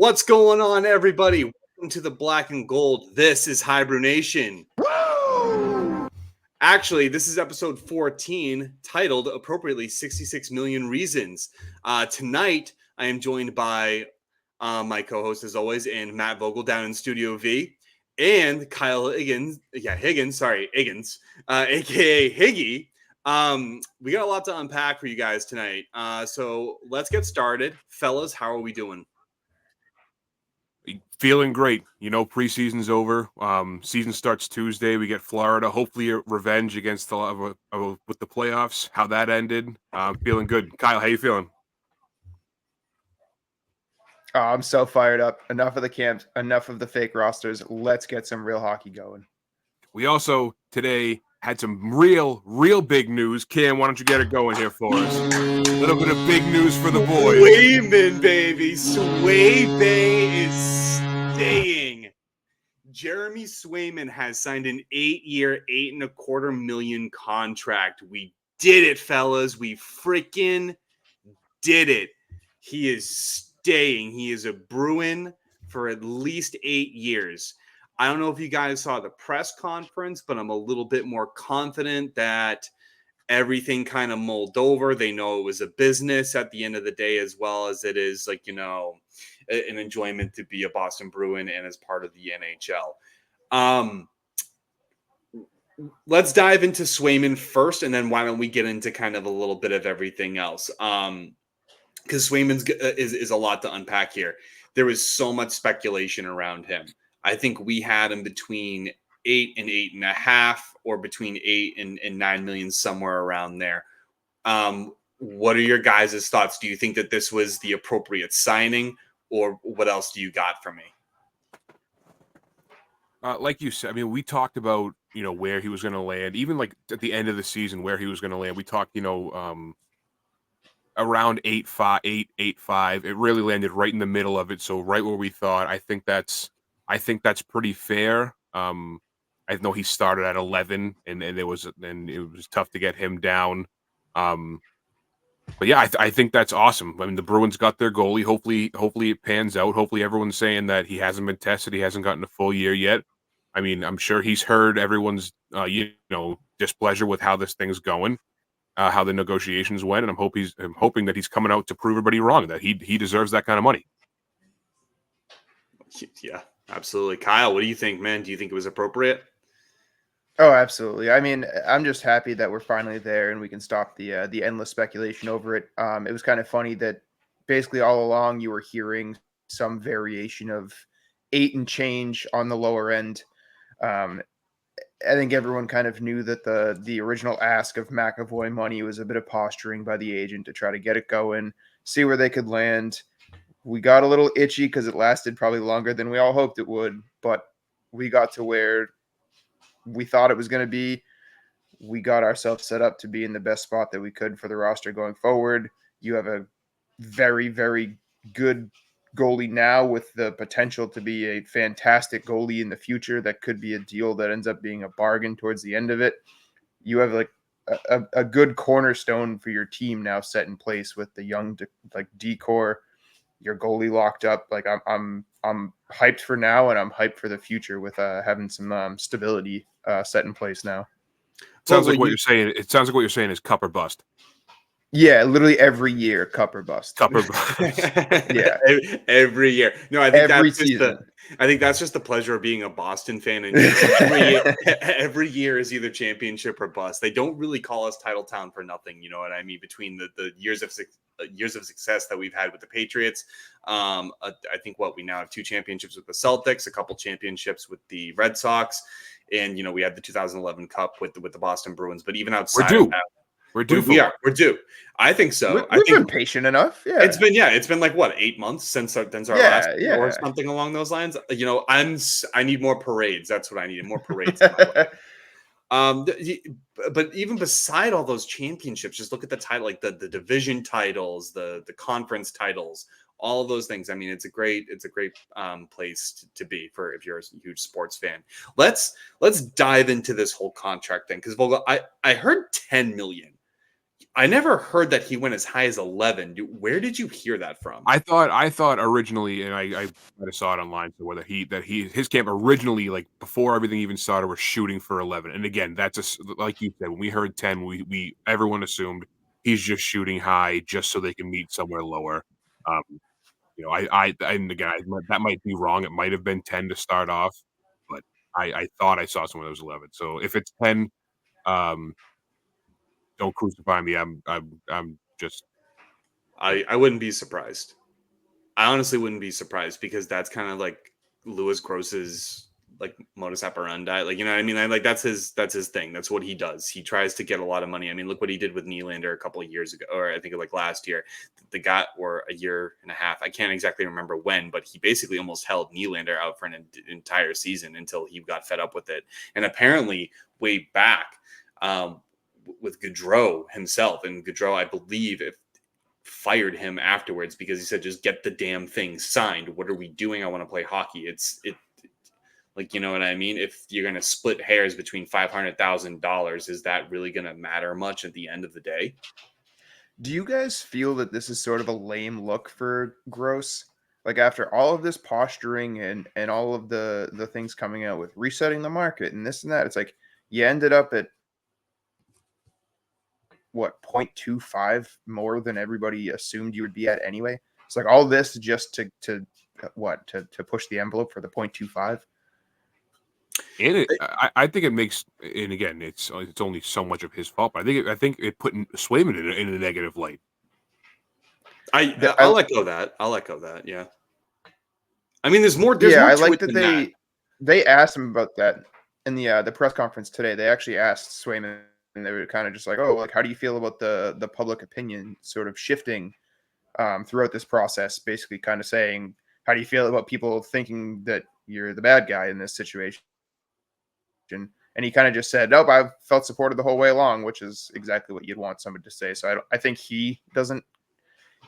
What's going on, everybody? Welcome to the Black and Gold. This is HiBruiNation. Actually, this is episode 14, titled appropriately 66 Million Reasons. Tonight, I am joined by my co-host, as always, and Matt Vogel down in Studio V, and Kyle Higgins, aka Higgy. We got a lot to unpack for you guys tonight. So let's get started. Fellas, how are we doing? Feeling great. Preseason's over. Season starts Tuesday. We get Florida. Hopefully, a revenge against with the playoffs. How that ended. Feeling good. Kyle, how you feeling? Oh, I'm so fired up. Enough of the camps. Enough of the fake rosters. Let's get some real hockey going. We also today had some real big news. Cam, why don't you get it going here for us? A little bit of big news for the boys. Swayman, baby. Swayman is staying. Jeremy Swayman has signed an 8-year, $8.25 million contract. We did it, fellas. We freaking did it. He is staying. He is a Bruin for at least 8 years. I don't know if you guys saw the press conference, but I'm a little bit more confident that everything kind of mulled over. They know it was a business at the end of the day, as well as it is an enjoyment to be a Boston Bruin and as part of the NHL. Let's dive into Swayman first, and then why don't we get into kind of a little bit of everything else? Because Swayman's is a lot to unpack here. There was so much speculation around him. I think we had him between 8 and 8.5, or between 8 and 9 million, somewhere around there. What are your guys' thoughts? Do you think that this was the appropriate signing, or what else do you got for me? Like you said, I mean, we talked about, where he was going to land, even like at the end of the season, where he was going to land. We talked, around 8.5, 8.5. It really landed right in the middle of it. So right where we thought. I think that's pretty fair. I know he started at 11, and it was tough to get him down. But yeah, I think that's awesome. I mean, the Bruins got their goalie. Hopefully it pans out. Hopefully everyone's saying that he hasn't been tested. He hasn't gotten a full year yet. I mean, I'm sure he's heard everyone's displeasure with how this thing's going, how the negotiations went, and I'm hoping that he's coming out to prove everybody wrong, that he deserves that kind of money. Yeah, absolutely. Kyle, what do you think, man? Do you think it was appropriate? Oh, absolutely. I mean, I'm just happy that we're finally there and we can stop the endless speculation over it. It was kind of funny that basically all along you were hearing some variation of 8 and change on the lower end. I think everyone kind of knew that the original ask of McAvoy money was a bit of posturing by the agent to try to get it going, see where they could land. We got a little itchy because it lasted probably longer than we all hoped it would, but we got to where we thought it was going to be. We got ourselves set up to be in the best spot that we could for the roster going forward. You have a very, very good goalie now with the potential to be a fantastic goalie in the future. That could be a deal that ends up being a bargain towards the end of it. You have like a good cornerstone for your team now set in place with the young decor, your goalie locked up. Like I'm hyped for now, and I'm hyped for the future with having some stability set in place now. Sounds like what you're saying. It sounds like what you're saying is cup or bust. Yeah, literally every year, cup or bust. Cup or bust. Yeah, every year. No, I think every that's just season. I think that's just the pleasure of being a Boston fan. And every year is either championship or bust. They don't really call us Title Town for nothing. You know what I mean? Between the years of success that we've had with the Patriots, I think we now have 2 championships with the Celtics, a couple championships with the Red Sox, and we had the 2011 Cup with the Boston Bruins. But even outside of that, we're due. We're due. I think so. We've been patient enough. Yeah, it's been like what, 8 months since our last or something along those lines. I need more parades. That's what I need. More parades. But even beside all those championships, just look at the title, like the division titles, the conference titles, all of those things. I mean, it's a great place to be for if you're a huge sports fan. Let's dive into this whole contract thing, because Vogel, I heard 10 million. I never heard that he went as high as 11. Where did you hear that from? I thought originally, and I might have saw it online, so whether his camp originally, like before everything even started, was shooting for 11. And again, that's like you said, when we heard 10, we everyone assumed he's just shooting high just so they can meet somewhere lower. Um, and again, that might be wrong. It might have been 10 to start off, but I thought I saw somewhere that was 11. So if it's 10, um, don't crucify me. I'm just I wouldn't be surprised. I honestly wouldn't be surprised because that's kind of like Louis Gross's like modus operandi. Like, you know what I mean? Like that's his thing. That's what he does. He tries to get a lot of money. I mean, look what he did with Nylander a couple of years ago, or I think like last year. The guy, or a year and a half. I can't exactly remember when, but he basically almost held Nylander out for an entire season until he got fed up with it. And apparently, way back with Gaudreau himself, and Gaudreau, I believe, if fired him afterwards because he said, just get the damn thing signed. What are we doing? I want to play hockey. It like, you know what I mean? If you're going to split hairs between $500,000, is that really going to matter much at the end of the day? Do you guys feel that this is sort of a lame look for Gross? Like after all of this posturing and all of the things coming out with resetting the market and this and that, it's like you ended up at what 0.25 more than everybody assumed you would be at anyway. It's like all this just to push the envelope for the 0.25. And I think it makes, and again, it's only so much of his fault. But I think it put Swayman in a negative light. I'll echo that. I'll echo that. Yeah. I mean, there's more. Yeah, more I to like it that than they asked him about that in the press conference today. They actually asked Swayman, and they were kind of just like, "Oh, like how do you feel about the public opinion sort of shifting throughout this process?" Basically, kind of saying, "How do you feel about people thinking that you're the bad guy in this situation?" And he kind of just said, "Nope, I've felt supported the whole way along," which is exactly what you'd want somebody to say. So I think he doesn't.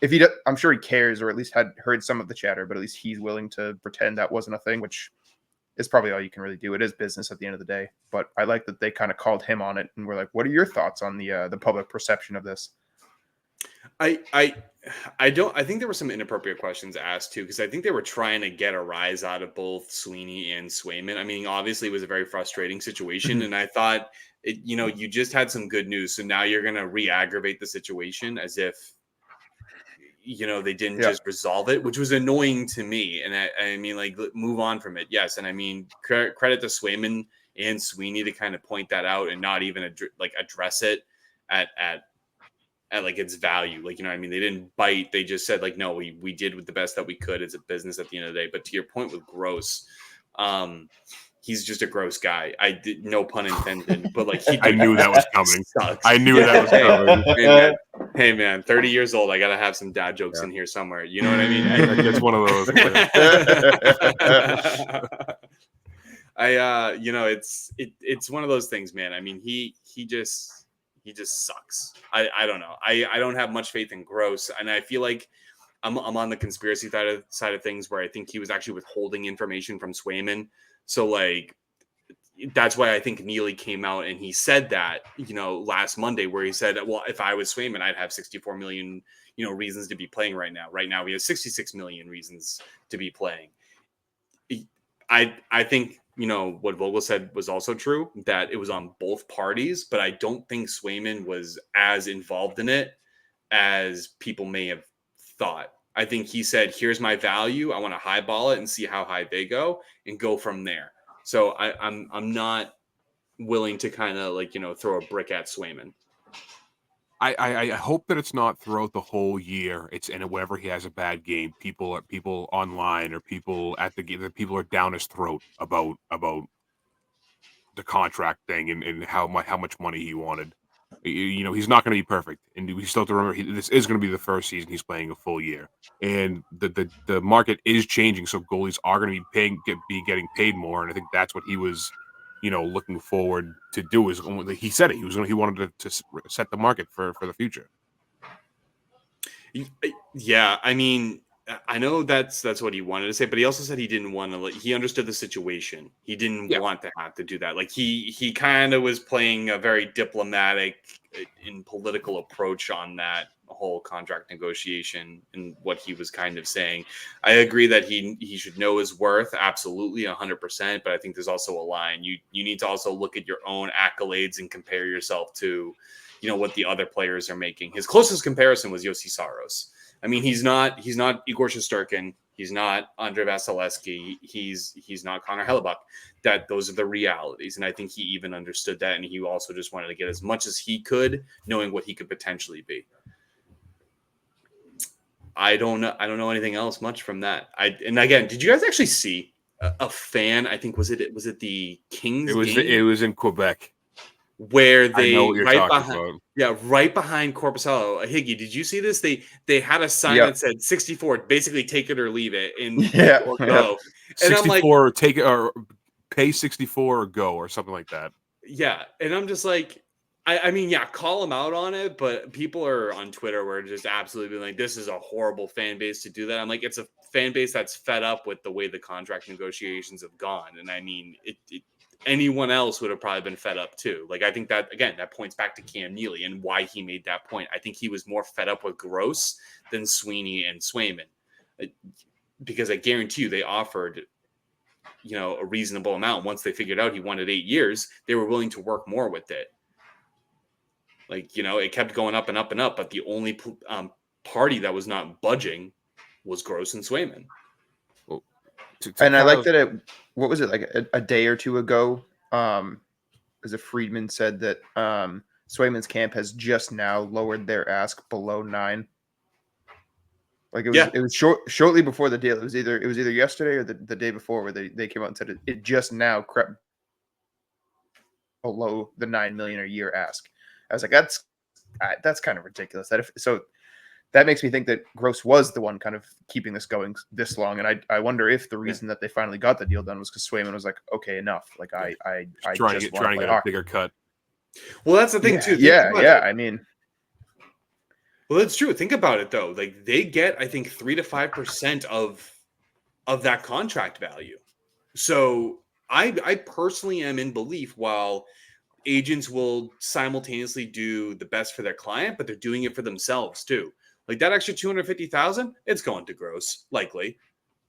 If he, I'm sure he cares, or at least had heard some of the chatter, but at least he's willing to pretend that wasn't a thing, which is probably all you can really do. It is business at the end of the day. But I like that they kind of called him on it and were like, "What are your thoughts on the public perception of this?" I don't. I think there were some inappropriate questions asked too, because I think they were trying to get a rise out of both Sweeney and Swayman. I mean, obviously, it was a very frustrating situation, and I thought, you just had some good news, so now you're going to re-aggravate the situation as if they didn't just resolve it, which was annoying to me. And I mean, like, move on from it. Yes, and I mean, credit to Swayman and Sweeney to kind of point that out and not even address it at like its value. Like, you know what I mean? They didn't bite. They just said like, no, we did with the best that we could. It's a business at the end of the day. But to your point with Gross, he's just a gross guy. I did, no pun intended, but like I knew that was coming. Sucks. I knew that was coming. Hey man, 30 years old. I gotta have some dad jokes in here somewhere. You know what I mean? It's one of those. It's one of those things, man. I mean, he just sucks. I don't know. I don't have much faith in Gross, and I feel like I'm on the conspiracy side of things where I think he was actually withholding information from Swayman. So like that's why I think Neely came out and he said that, last Monday, where he said, well, if I was Swayman, I'd have 64 million, reasons to be playing right now. Right now we have 66 million reasons to be playing. I think, what Vogel said was also true, that it was on both parties, but I don't think Swayman was as involved in it as people may have thought. I think he said, here's my value. I want to highball it and see how high they go and go from there. So I'm not willing to kind of throw a brick at Swayman. I hope that it's not throughout the whole year. It's and whenever he has a bad game, people online or people at the game, that people are down his throat about the contract thing and how much money he wanted. He's not going to be perfect, and we still have to remember this is going to be the first season he's playing a full year, and the market is changing, so goalies are going to be getting paid more, and I think that's what he was, looking forward to do. Is he said it, he wanted to set the market for the future. Yeah, I mean, I know that's what he wanted to say, but he also said he didn't want to. Like, he understood the situation. He didn't want to have to do that. Like he kind of was playing a very diplomatic and political approach on that whole contract negotiation and what he was kind of saying. I agree that he should know his worth, absolutely 100%. But I think there's also a line. You need to also look at your own accolades and compare yourself to, what the other players are making. His closest comparison was Yossi Saros. I mean, he's not Igor Shesterkin. He's not Andre Vasilevsky. He's not Connor Hellebuck. Those are the realities. And I think he even understood that. And he also just wanted to get as much as he could, knowing what he could potentially be. I don't know anything else much from that. And again, did you guys actually see a fan? I think was it the Kings game? It was in Quebec. Where they right behind Korpisalo. Higgy, did you see this? They had a sign that said 64, basically take it or leave it, and or go. And 64, I'm like, take it or pay 64 or go or something like that. Yeah, and I'm just like, I mean, call them out on it, but people are on Twitter where just absolutely being like, this is a horrible fan base to do that. I'm like, it's a fan base that's fed up with the way the contract negotiations have gone, and I mean, anyone else would have probably been fed up too. Like, I think that, again, that points back to Cam Neely and why he made that point. I think he was more fed up with Gross than Sweeney and Swayman, because I guarantee you they offered, a reasonable amount. Once they figured out he wanted 8 years, they were willing to work more with it. Like, it kept going up and up and up, but the only party that was not budging was Gross and Swayman. I like that what was it, like a day or two ago? As a Friedman said that Swayman's camp has just now lowered their ask below 9. Like it was shortly before the deal. It was either yesterday or the day before where they came out and said it just now crept below the $9 million a year ask. I was like, that's kind of ridiculous. That makes me think that Gross was the one kind of keeping this going this long. And I wonder if the reason that they finally got the deal done was because Swayman was like, okay, enough. Like I trying to get a bigger cut. Well, that's the thing too. I mean, well, that's true. Think about it though. Like, they get, I think, 3 to 5% of that contract value. So I personally am in belief, while agents will simultaneously do the best for their client, but they're doing it for themselves too. Like, that extra $250,000, it's going to Gross, likely.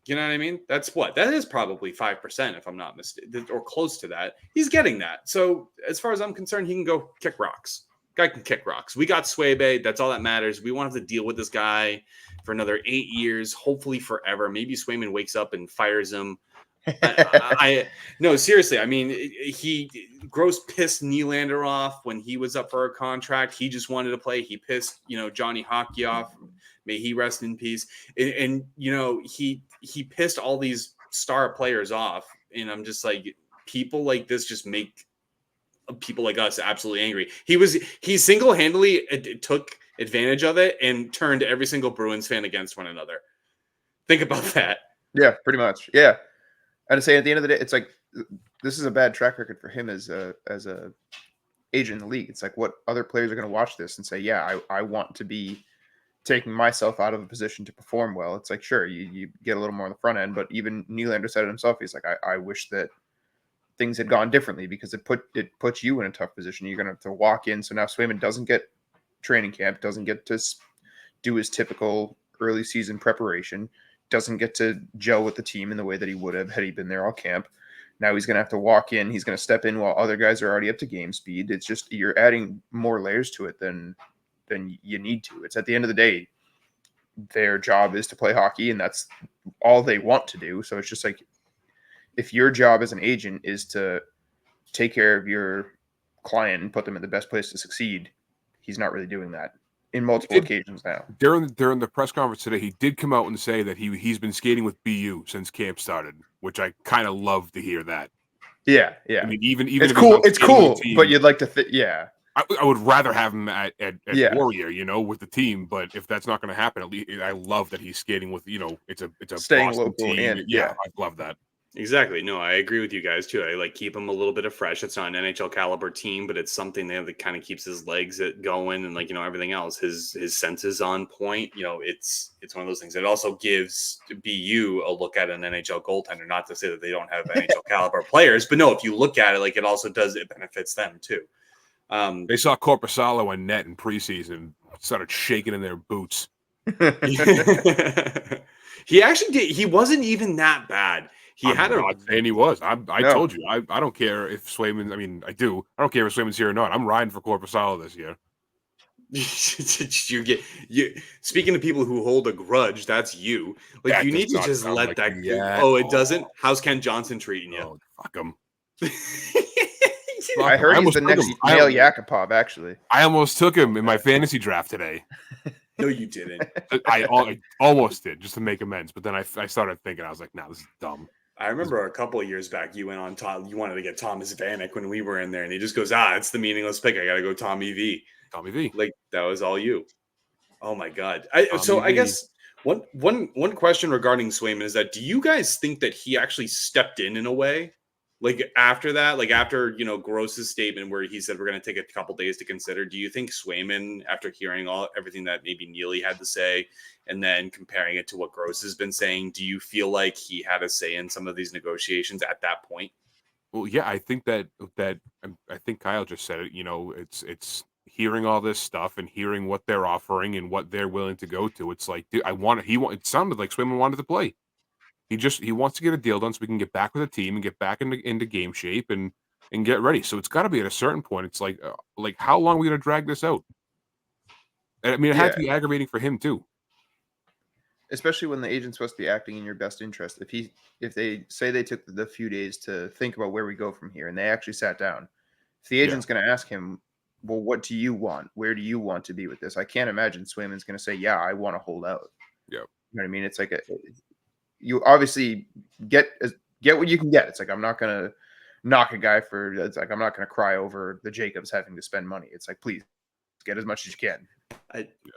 You know what I mean? That is probably 5%, if I'm not mistaken, or close to that. He's getting that. So as far as I'm concerned, he can go kick rocks. Guy can kick rocks. We got Swaybe. That's all that matters. We won't have to deal with this guy for another 8 years, hopefully forever. Maybe Swayman wakes up and fires him. No, seriously. I mean, Gross pissed Nylander off when he was up for a contract. He just wanted to play. He pissed, Johnny Hockey off. May he rest in peace. And he pissed all these star players off. And I'm just like, people like this just make people like us absolutely angry. He single-handedly took advantage of it and turned every single Bruins fan against one another. Think about that. Yeah, pretty much. Yeah. And to say, at the end of the day, it's like, this is a bad track record for him as a agent in the league. It's like, what other players are going to watch this and say, yeah, I want to be taking myself out of a position to perform well. It's like, sure, you get a little more on the front end, but even Nylander said it himself. He's like, I wish that things had gone differently, because it puts you in a tough position. You're going to have to walk in. So now Swayman doesn't get training camp, doesn't get to do his typical early season preparation, doesn't get to gel with the team in the way that he would have had he been there all camp. Now he's going to have to walk in. He's going to step in while other guys are already up to game speed. It's just, you're adding more layers to it than you need to. It's, at the end of the day, their job is to play hockey, and that's all they want to do. So it's just like, if your job as an agent is to take care of your client and put them in the best place to succeed, he's not really doing that in multiple occasions now. During the press conference today, he did come out and say that he's been skating with BU since camp started, which I kind of love to hear that. Yeah. I mean, even it's cool. It's cool, team, but you'd like to I would rather have him at Warrior, with the team. But if that's not going to happen, at least I love that he's skating with, it's a staying Boston local team. and I love that. Exactly. No, I agree with you guys too. I like keep him a little bit of fresh. It's not an NHL caliber team, but it's something that kind of keeps his legs going and like everything else. His senses on point. It's one of those things. It also gives BU a look at an NHL goaltender. Not to say that they don't have NHL caliber players, but no, if you look at it, like it also it benefits them too. They saw Corpusalo on net in preseason, started shaking in their boots. He actually did. He wasn't even that bad. I'm not saying he was. I No. told you. I don't care if Swayman. I mean, I do. I don't care if Swayman's here or not. I'm riding for Corpusalo this year. Speaking of people who hold a grudge, that's you. Like That you does need to not just sound let like that me go. at Oh, it all. doesn't? How's Ken Johnson treating you? Oh, fuck him. I heard he's the next male Yakupov, actually. I almost took him in my fantasy draft today. No, you didn't. I almost did, just to make amends. But then I started thinking, I was like, nah, this is dumb. I remember a couple of years back, you went on Tom. You wanted to get Thomas Vanek when we were in there, and he just goes, it's the meaningless pick. I got to go Tommy V. Tommy V. Like that was all you. Oh my God. Tommy I V. guess one question regarding Swayman is that do you guys think that he actually stepped in a way? Like after that, like after Gross's statement where he said we're going to take a couple days to consider, do you think Swayman, after hearing everything that maybe Neely had to say and then comparing it to what Gross has been saying, do you feel like he had a say in some of these negotiations at that point? Well, yeah, I think that I think Kyle just said it. It's hearing all this stuff and hearing what they're offering and what they're willing to go to. It's like, dude, it sounded like Swayman wanted to play. He wants to get a deal done so we can get back with the team and get back into game shape and get ready. So it's got to be at a certain point. It's like how long are we going to drag this out? And I mean, it had to be aggravating for him too. Especially when the agent's supposed to be acting in your best interest. If they say they took the few days to think about where we go from here and they actually sat down, if the agent's going to ask him, well, what do you want? Where do you want to be with this? I can't imagine Swayman's going to say, yeah, I want to hold out. Yeah. You know what I mean? It's like you obviously get what you can get. It's like, I'm not going to knock a guy it's like, I'm not going to cry over the Jacobs having to spend money. It's like, please get as much as you can.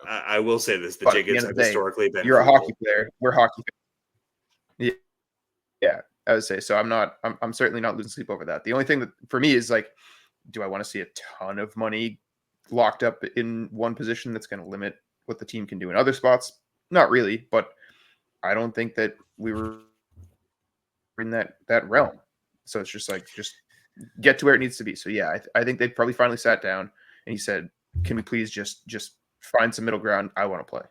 I will say this: the But Jacobs have historically been. You're a hockey player. We're hockey fans. Yeah, I would say so. I'm certainly not losing sleep over that. The only thing that for me is like, do I want to see a ton of money locked up in one position that's going to limit what the team can do in other spots? Not really, but I don't think that we were in that realm. So it's just get to where it needs to be. So yeah, I think they probably finally sat down and he said, "Can we please just find some middle ground? I want to play."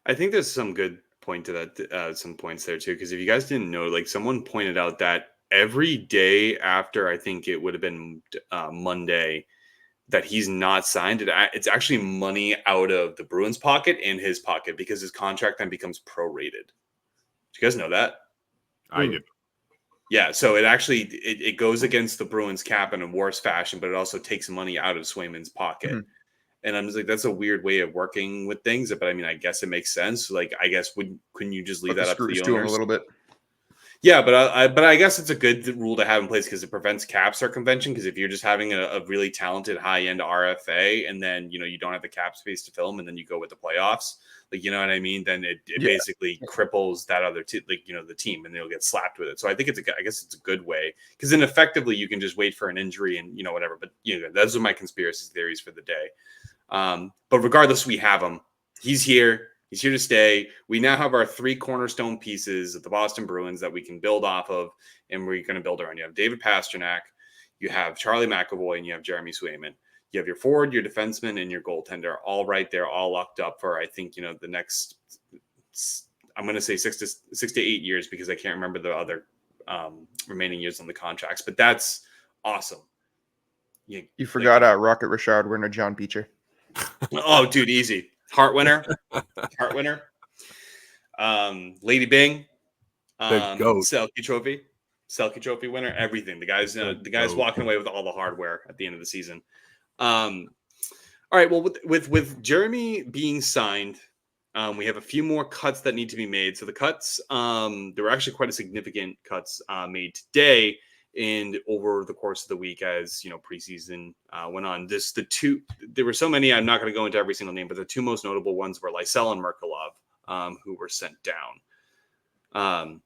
I think there's some good point to that, some points there too, because if you guys didn't know, like someone pointed out that every day after, I think it would have been Monday, that he's not signed, it's actually money out of the Bruins pocket and his pocket because his contract then becomes prorated. Do you guys know that? I did. Yeah, so it actually it goes against the Bruins cap in a worse fashion, but it also takes money out of Swayman's pocket. Mm-hmm. And I'm just like, that's a weird way of working with things. But I mean, I guess it makes sense. Like, I guess couldn't you just leave that up to the owners a little bit? Yeah, but I guess it's a good rule to have in place because it prevents cap circumvention. Because if you're just having a really talented high end RFA and then you don't have the cap space to fill them and then you go with the playoffs, like you know what I mean, then it basically cripples that other the team and they'll get slapped with it. So I think I guess it's a good way because then effectively you can just wait for an injury and whatever. But those are my conspiracy theories for the day. But regardless, we have him. He's here. He's here to stay. We now have our 3 cornerstone pieces of the Boston Bruins that we can build off of, and we're going to build around. You have David Pastrnak, you have Charlie McAvoy, and you have Jeremy Swayman. You have your forward, your defenseman, and your goaltender all right there, all locked up for, I think, the next, I'm going to say 6 to 8 years because I can't remember the other remaining years on the contracts, but that's awesome. You forgot Rocket Richard winner John Beecher. Oh, dude, easy. Hart winner. Lady Bing. Selke Trophy winner. Everything. The guy's walking away with all the hardware at the end of the season. All right. Well, with Jeremy being signed, we have a few more cuts that need to be made. So the cuts, there were actually quite a significant cuts made today. And over the course of the week, as preseason went on, there were so many. I'm not going to go into every single name, but the 2 most notable ones were Lysell and Merkulov, who were sent down.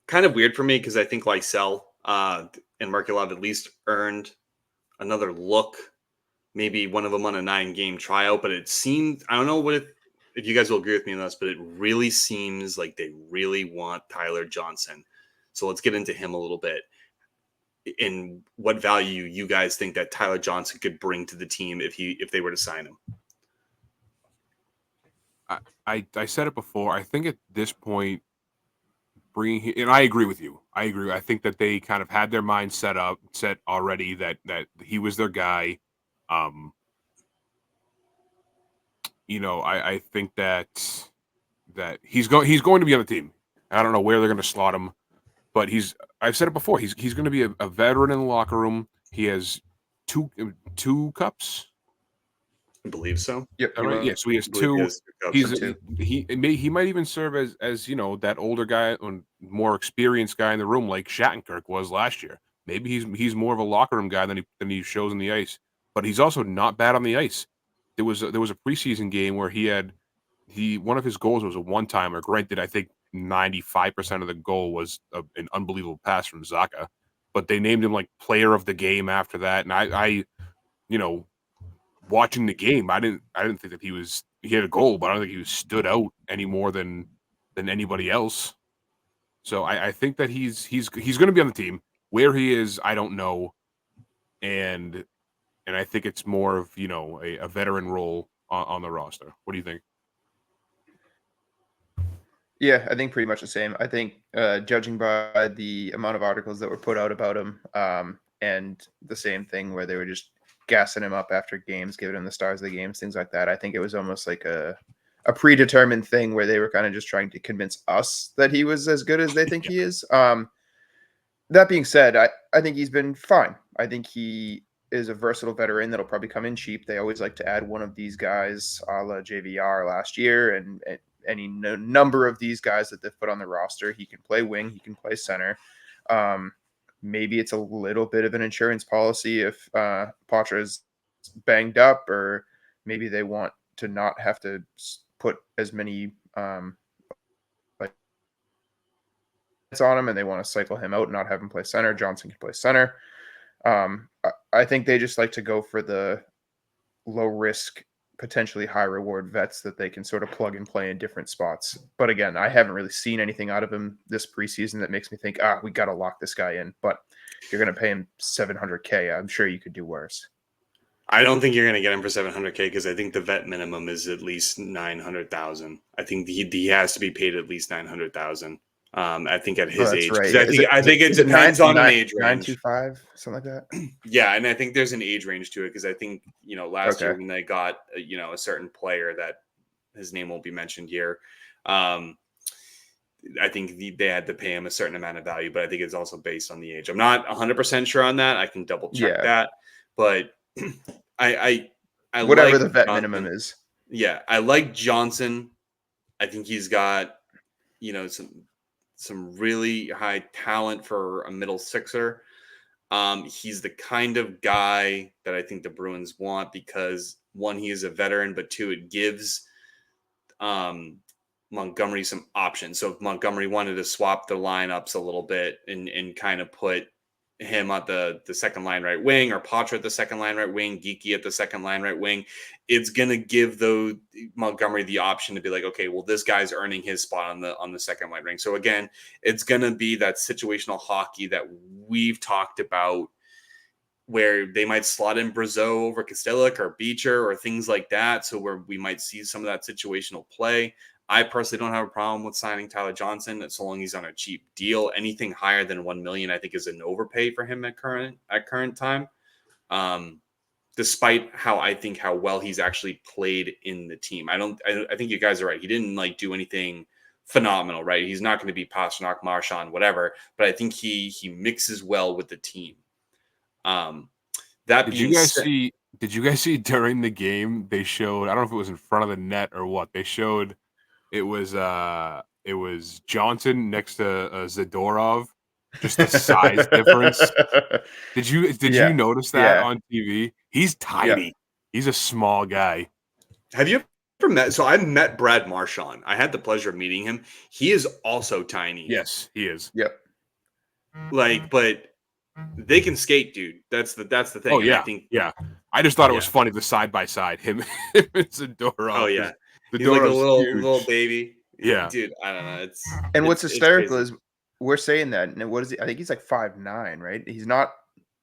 kind of weird for me because I think Lysell and Markelov at least earned another look. Maybe one of them on a 9-game tryout, but it seemed, I don't know if you guys will agree with me on this, but it really seems like they really want Tyler Johnson. So let's get into him a little bit. And what value you guys think that Tyler Johnson could bring to the team if they were to sign him? I said it before. I think at this point, and I agree with you. I agree. I think that they kind of had their mind set already that he was their guy. I think that he's going to be on the team. I don't know where they're going to slot him, but I've said it before. He's going to be a veteran in the locker room. He has two cups. I believe so. Yep. Right? Yeah, so he has two. He might even serve as that older guy and more experienced guy in the room like Shattenkirk was last year. Maybe he's more of a locker room guy than he shows on the ice. But he's also not bad on the ice. There was a preseason game where one of his goals was a one-timer. Granted, I think 95% of the goal was an unbelievable pass from Zacha, but they named him like player of the game after that. And I watching the game, I didn't think that he had a goal, but I don't think he stood out any more than anybody else. So I think that he's going to be on the team. Where he is, I don't know, and I think it's more of a veteran role on the roster. What do you think? Yeah, I think pretty much the same. I think judging by the amount of articles that were put out about him, and the same thing where they were just gassing him up after games, giving him the stars of the games, things like that. I think it was almost like a predetermined thing where they were kind of just trying to convince us that he was as good as they think he is. That being said, I think he's been fine. I think he is a versatile veteran that'll probably come in cheap. They always like to add one of these guys, a la JVR last year, and any number of these guys that they've put on the roster. He can play wing, he can play center. Maybe it's a little bit of an insurance policy if Patra is banged up, or maybe they want to not have to put as many on him, and they want to cycle him out and not have him play center. Johnson can play center. I think they just like to go for the low risk, potentially high reward vets that they can sort of plug and play in different spots. But again, I haven't really seen anything out of him this preseason that makes me think, we got to lock this guy in. But if you're going to pay him $700K, I'm sure you could do worse. I don't think you're going to get him for $700K because I think the vet minimum is at least $900,000. I think he has to be paid at least $900,000. I think at his age, right. I think it depends on an age range. 925, something like that. Yeah, and I think there's an age range to it because I think last year when they got a certain player that his name won't be mentioned here, I think they had to pay him a certain amount of value, but I think it's also based on the age. I'm not 100% sure on that. I can double check that, but I whatever like the vet Johnson. minimum is. Yeah, I like Johnson. I think he's got some really high talent for a middle sixer. He's the kind of guy that I think the Bruins want because one, he is a veteran, but two, it gives Montgomery some options. So if Montgomery wanted to swap the lineups a little bit and kind of put him at the second line right wing, or Patra at the second line right wing, Geeky at the second line right wing, it's going to give Montgomery the option to be like, okay, well, this guy's earning his spot on the second line ring. So again, it's going to be that situational hockey that we've talked about where they might slot in Brazeau over Kastelic or Beecher or things like that. So where we might see some of that situational play. I personally don't have a problem with signing Tyler Johnson so long he's on a cheap deal. Anything higher than $1 million, I think, is an overpay for him at current time. Despite how well he's actually played in the team, I think you guys are right. He didn't do anything phenomenal, right? He's not going to be Pastrnak, Marchand, whatever. But I think he mixes well with the team. Did you guys see during the game they showed? I don't know if it was in front of the net or what. They showed. It was Johnson next to Zadorov, just the size difference. Did you notice that on TV? He's tiny. Yeah. He's a small guy. Have you met. So I met Brad Marchand. I had the pleasure of meeting him. He is also tiny. Yes, he is. Yep. Like, but they can skate, dude. That's the thing. Oh And yeah, I think I just thought it was Yeah. funny the side by side him and Zadorov. Oh yeah, he's like a Zadorov's little huge. baby. Yeah. Dude. I don't know. And what's it's hysterical crazy. is we're saying that, and what is he? I think he's like 5'9", right? He's not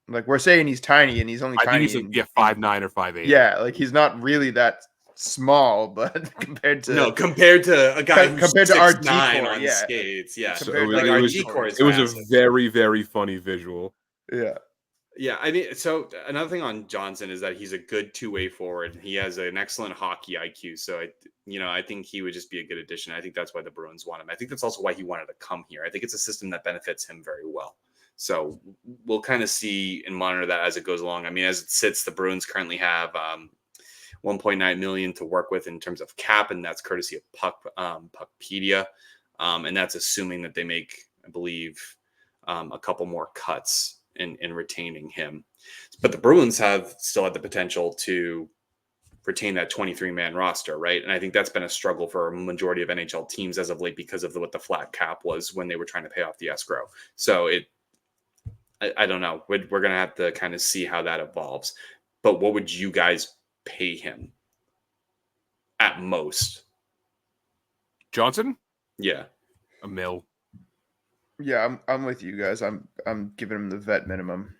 like we're saying he's tiny, and he's only I think tiny. he's like and 5'9" or 5'8". yeah, like he's not really that small, but compared to compared to a guy who's compared to our 6'9" decor, on yeah. skates. Yeah, So Compared to, like like, our our decor is it was a massive. very, very funny visual. Yeah. Yeah, I mean, so another thing on Johnson is that he's a good two-way forward. He has an excellent hockey IQ. So I think he would just be a good addition. I think that's why the Bruins want him. I think that's also why he wanted to come here. I think it's a system that benefits him very well. So we'll kind of see and monitor that as it goes along. I mean, as it sits, the Bruins currently have $1.9 million to work with in terms of cap, and that's courtesy of Puckpedia, and that's assuming that they make, I believe, a couple more cuts in retaining him. But the Bruins still had the potential to retain that 23-man roster, right? And I think that's been a struggle for a majority of NHL teams as of late because of what the flat cap was when they were trying to pay off the escrow. So I don't know. We're going to have to kind of see how that evolves. But what would you guys pay him at most? Johnson? Yeah. $1 million. Yeah, I'm with you guys. I'm giving him the vet minimum.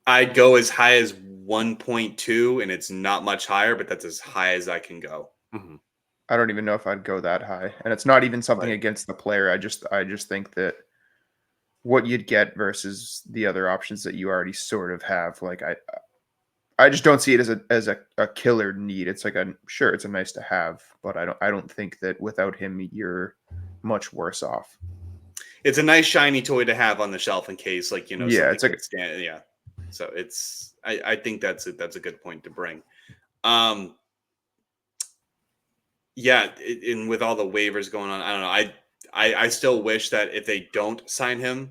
I'd go as high as 1.2, and it's not much higher, but that's as high as I can go. Mm-hmm. I don't even know if I'd go that high, and it's not even something Right. against the player. I just think that what you'd get versus the other options that you already sort of have, like I just don't see it as a killer need. It's like it's a nice to have, but I don't think that without him you're much worse off. It's a nice shiny toy to have on the shelf in case, like, Yeah, something it's like could stand. Yeah. So I think that's a good point to bring. Yeah, and with all the waivers going on, I don't know. I still wish that if they don't sign him,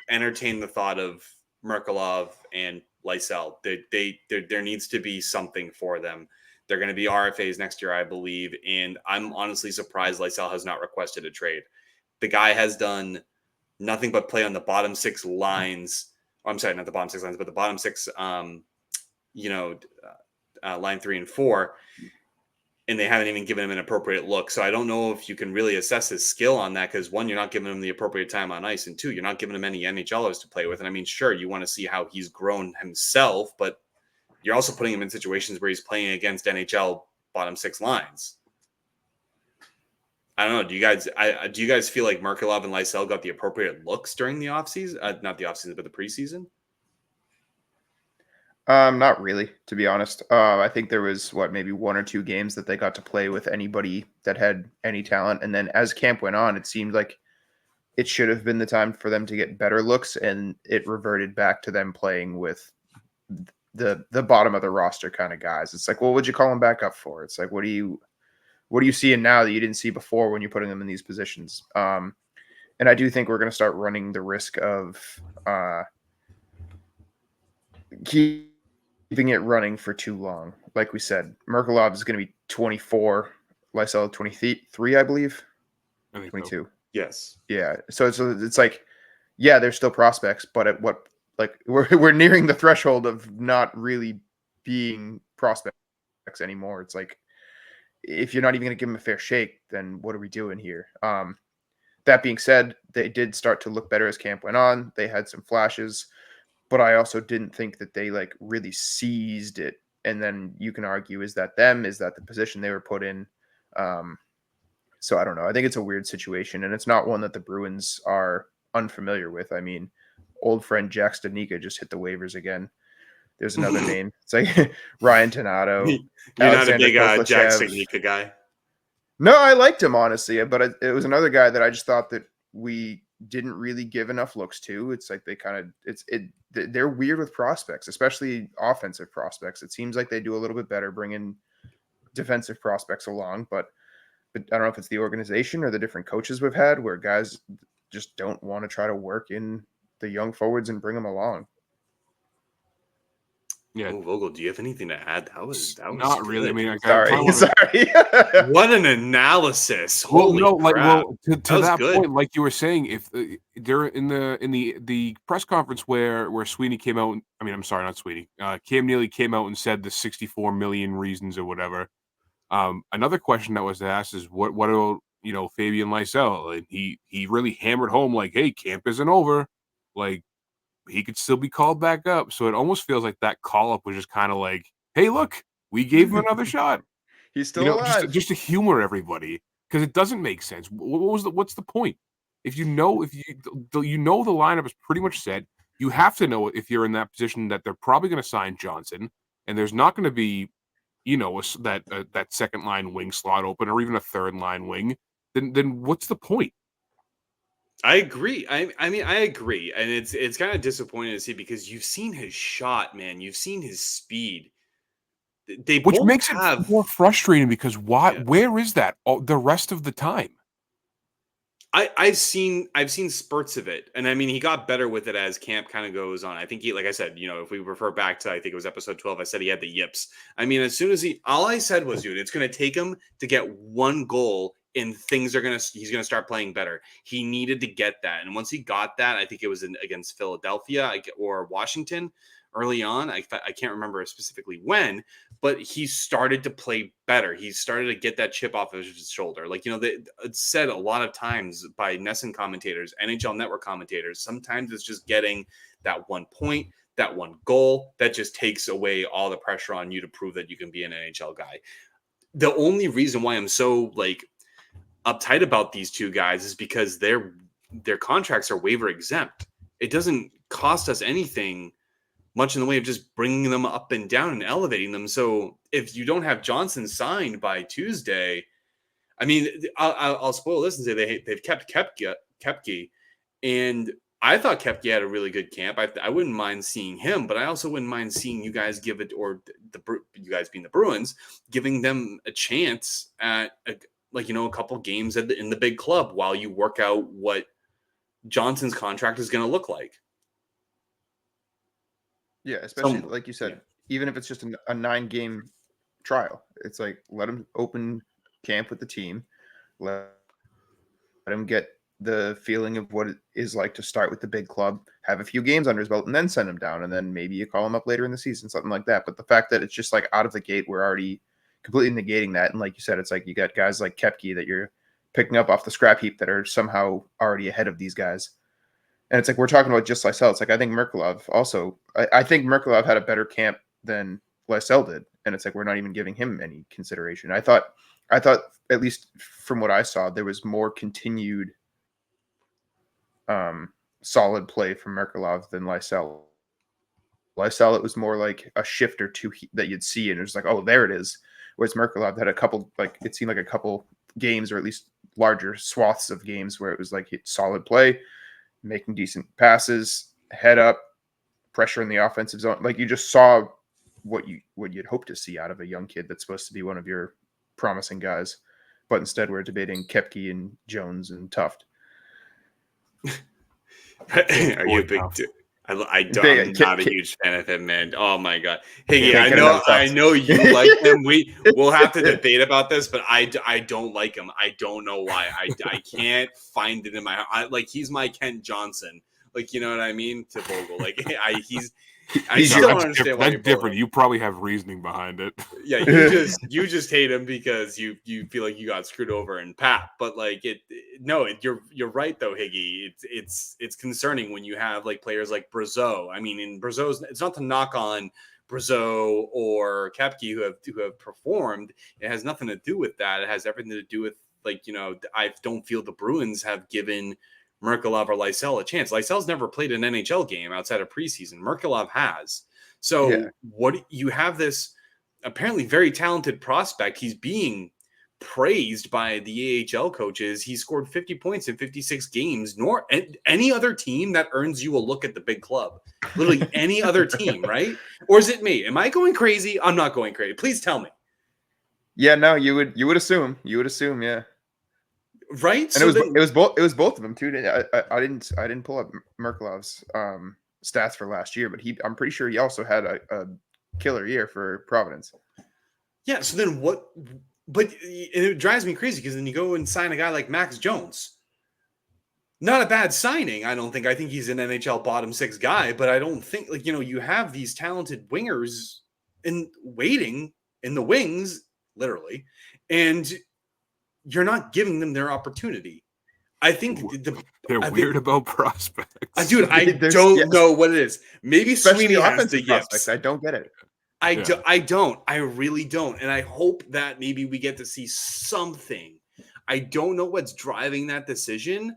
entertain the thought of Merkulov and Lysell. There needs to be something for them. They're going to be RFAs next year, I believe, and I'm honestly surprised Lysell has not requested a trade. The guy has done nothing but play on the bottom six lines. I'm sorry, not the bottom six lines, but the bottom six, line 3 and 4. And they haven't even given him an appropriate look. So I don't know if you can really assess his skill on that because, one, you're not giving him the appropriate time on ice, and two, you're not giving him any NHLers to play with. And I mean, sure, you want to see how he's grown himself, but you're also putting him in situations where he's playing against NHL bottom six lines. I don't know. Do you guys feel like Merkulov and Lysell got the appropriate looks during the offseason? Not the offseason, but the preseason? Not really, to be honest. I think there was maybe 1 or 2 games that they got to play with anybody that had any talent, and then as camp went on, it seemed like it should have been the time for them to get better looks, and it reverted back to them playing with the bottom of the roster kind of guys. It's like, well, what'd you call them back up for? It's like, what are you seeing now that you didn't see before when you're putting them in these positions? And I do think we're going to start running the risk of keeping it running for too long. Like we said, Merkulov is going to be 24, Lysell 23, I believe. 22. So. Yes. Yeah. So it's like, yeah, they're still prospects, but at what, like, we're nearing the threshold of not really being prospects anymore. It's like, if you're not even going to give them a fair shake, then what are we doing here? That being said, they did start to look better as camp went on. They had some flashes, but I also didn't think that they like really seized it. And then you can argue, is that them? Is that the position they were put in? So I don't know. I think it's a weird situation, and it's not one that the Bruins are unfamiliar with. I mean, old friend Jack Stanika just hit the waivers again. There's another name. It's like Ryan Donato. You're not a Alexander big Jack Kovalchev. Stanika guy. No, I liked him, honestly, but it was another guy that I just thought that we didn't really give enough looks to. It's like they kind of they're weird with prospects, especially offensive prospects. It seems like they do a little bit better bringing defensive prospects along, but I don't know if it's the organization or the different coaches we've had where guys just don't want to try to work in the young forwards and bring them along. Yeah, Vogel, do you have anything to add? That was not really. I good. mean, I Sorry, kinda wanna, sorry. What an analysis! well, Holy no, like, crap! well, That to was that good. point, like you were saying, if during in the press conference where Sweeney came out, I mean, I'm sorry, not Sweeney, Cam Neely came out and said the 64 million reasons or whatever. Another question that was asked is what about, Fabian Lysell? And he really hammered home like, hey, camp isn't over, like he could still be called back up. So it almost feels like that call up was just kind of like, hey, look, we gave him another shot. He's still alive. Just to humor everybody, because it doesn't make sense. What's the point? If you know the lineup is pretty much set, you have to know if you're in that position that they're probably going to sign Johnson, and there's not going to be, that second line wing slot open or even a third line wing. Then what's the point? I agree. I mean, I agree, and it's kind of disappointing to see because you've seen his shot, man. You've seen his speed. They Which both makes it have. more frustrating because why? Yeah. Where is that the rest of the time? I've seen spurts of it, and I mean he got better with it as camp kind of goes on. I think he, like I said, if we refer back to I think it was episode 12, I said he had the yips. I mean, as soon as all I said was, dude, it's going to take him to get one goal, and he's gonna start playing better. He needed to get that, and once he got that, I think it was against Philadelphia or Washington early on. I can't remember specifically when, but he started to play better. He started to get that chip off of his shoulder. Like, it's said a lot of times by NESN commentators, NHL Network commentators, sometimes it's just getting that 1 point, that one goal that just takes away all the pressure on you to prove that you can be an NHL guy. The only reason why I'm so uptight about these two guys is because their contracts are waiver exempt. It doesn't cost us anything much in the way of just bringing them up and down and elevating them. So if you don't have Johnson signed by Tuesday, I mean, I'll spoil this and say they've kept Koepke, and I thought Koepke had a really good camp. I wouldn't mind seeing him, but I also wouldn't mind seeing you guys give it, or you guys being the Bruins, giving them a chance at a couple games in the big club while you work out what Johnson's contract is going to look like. Yeah, especially like you said, even if it's just a 9-game trial, it's like let him open camp with the team, let him get the feeling of what it is like to start with the big club, have a few games under his belt, and then send him down, and then maybe you call him up later in the season, something like that. But the fact that it's just like out of the gate, we're already completely negating that, and like you said, it's like you got guys like Koepke that you're picking up off the scrap heap that are somehow already ahead of these guys. And it's like we're talking about just Lysell. It's like I think Merkulov also. I think Merkulov had a better camp than Lysell did, and it's like we're not even giving him any consideration. I thought at least from what I saw, there was more continued solid play from Merkulov than Lysell. Lysell, it was more like a shift or two that you'd see, and it was like, oh, there it is. Whereas Merkulov had a couple, it seemed like a couple games, or at least larger swaths of games, where it was like solid play, making decent passes, head up, pressure in the offensive zone. Like you just saw what you'd hope to see out of a young kid that's supposed to be one of your promising guys. But instead we're debating Koepke and Jones and Tuft. Are you a big I'm not a huge fan of him, man. Oh my god. Hey, I know you like him. We'll have to debate about this, but I don't like him. I don't know why. I can't find it in my heart. Like he's my Kent Johnson. Like, you know what I mean? To Vogel. Like I still don't understand why. That's different. You probably have reasoning behind it. Yeah, you just hate him because you feel like you got screwed over in Pap. But like you're right though, Higgy. It's concerning when you have like players like Brazeau. I mean, in Brazeau's, it's not to knock on Brazeau or Koepke who have performed. It has nothing to do with that. It has everything to do with I don't feel the Bruins have given Merkulov or Lysell a chance. Lysell's never played an NHL game outside of preseason. Merkulov has. So what you have this apparently very talented prospect. He's being praised by the AHL coaches. He scored 50 points in 56 games. Nor any other team that earns you a look at the big club. Literally any other team, right? Or is it me? Am I going crazy? I'm not going crazy. Please tell me. Yeah, no, you would assume. You would assume, yeah. Right? And so it was both of them too. I didn't pull up Merkulov's stats for last year, but I'm pretty sure he also had a killer year for Providence. Yeah. So then what? But it drives me crazy because then you go and sign a guy like Max Jones. Not a bad signing, I don't think. I think he's an NHL bottom 6 guy, but I don't think you have these talented wingers in waiting in the wings, literally, and you're not giving them their opportunity. I think they're weird about prospects. Dude, I don't know what it is. Maybe especially Sweeney has offensive the prospects. yips. I don't get it. I don't. I really don't. And I hope that maybe we get to see something. I don't know what's driving that decision,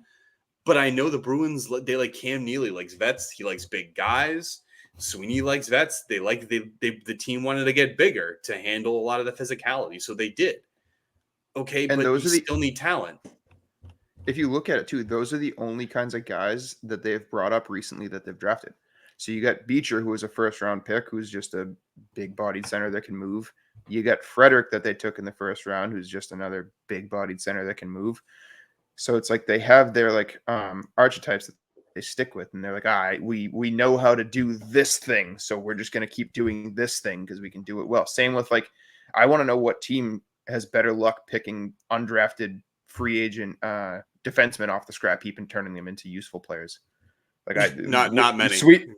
but I know the Bruins, they like Cam Neely likes vets. He likes big guys. Sweeney likes vets. The team wanted to get bigger to handle a lot of the physicality, so they did. Okay, And but those you are still need talent. If you look at it too, those are the only kinds of guys that they've brought up recently that they've drafted. So you got Beecher, who was a first-round pick, who's just a big-bodied center that can move. You got Frederick that they took in the first round, who's just another big-bodied center that can move. So it's like they have their like archetypes that they stick with, and they're like, all right, we know how to do this thing, so we're just going to keep doing this thing because we can do it well. Same with like, I want to know what team has better luck picking undrafted free agent defensemen off the scrap heap and turning them into useful players. Like not many.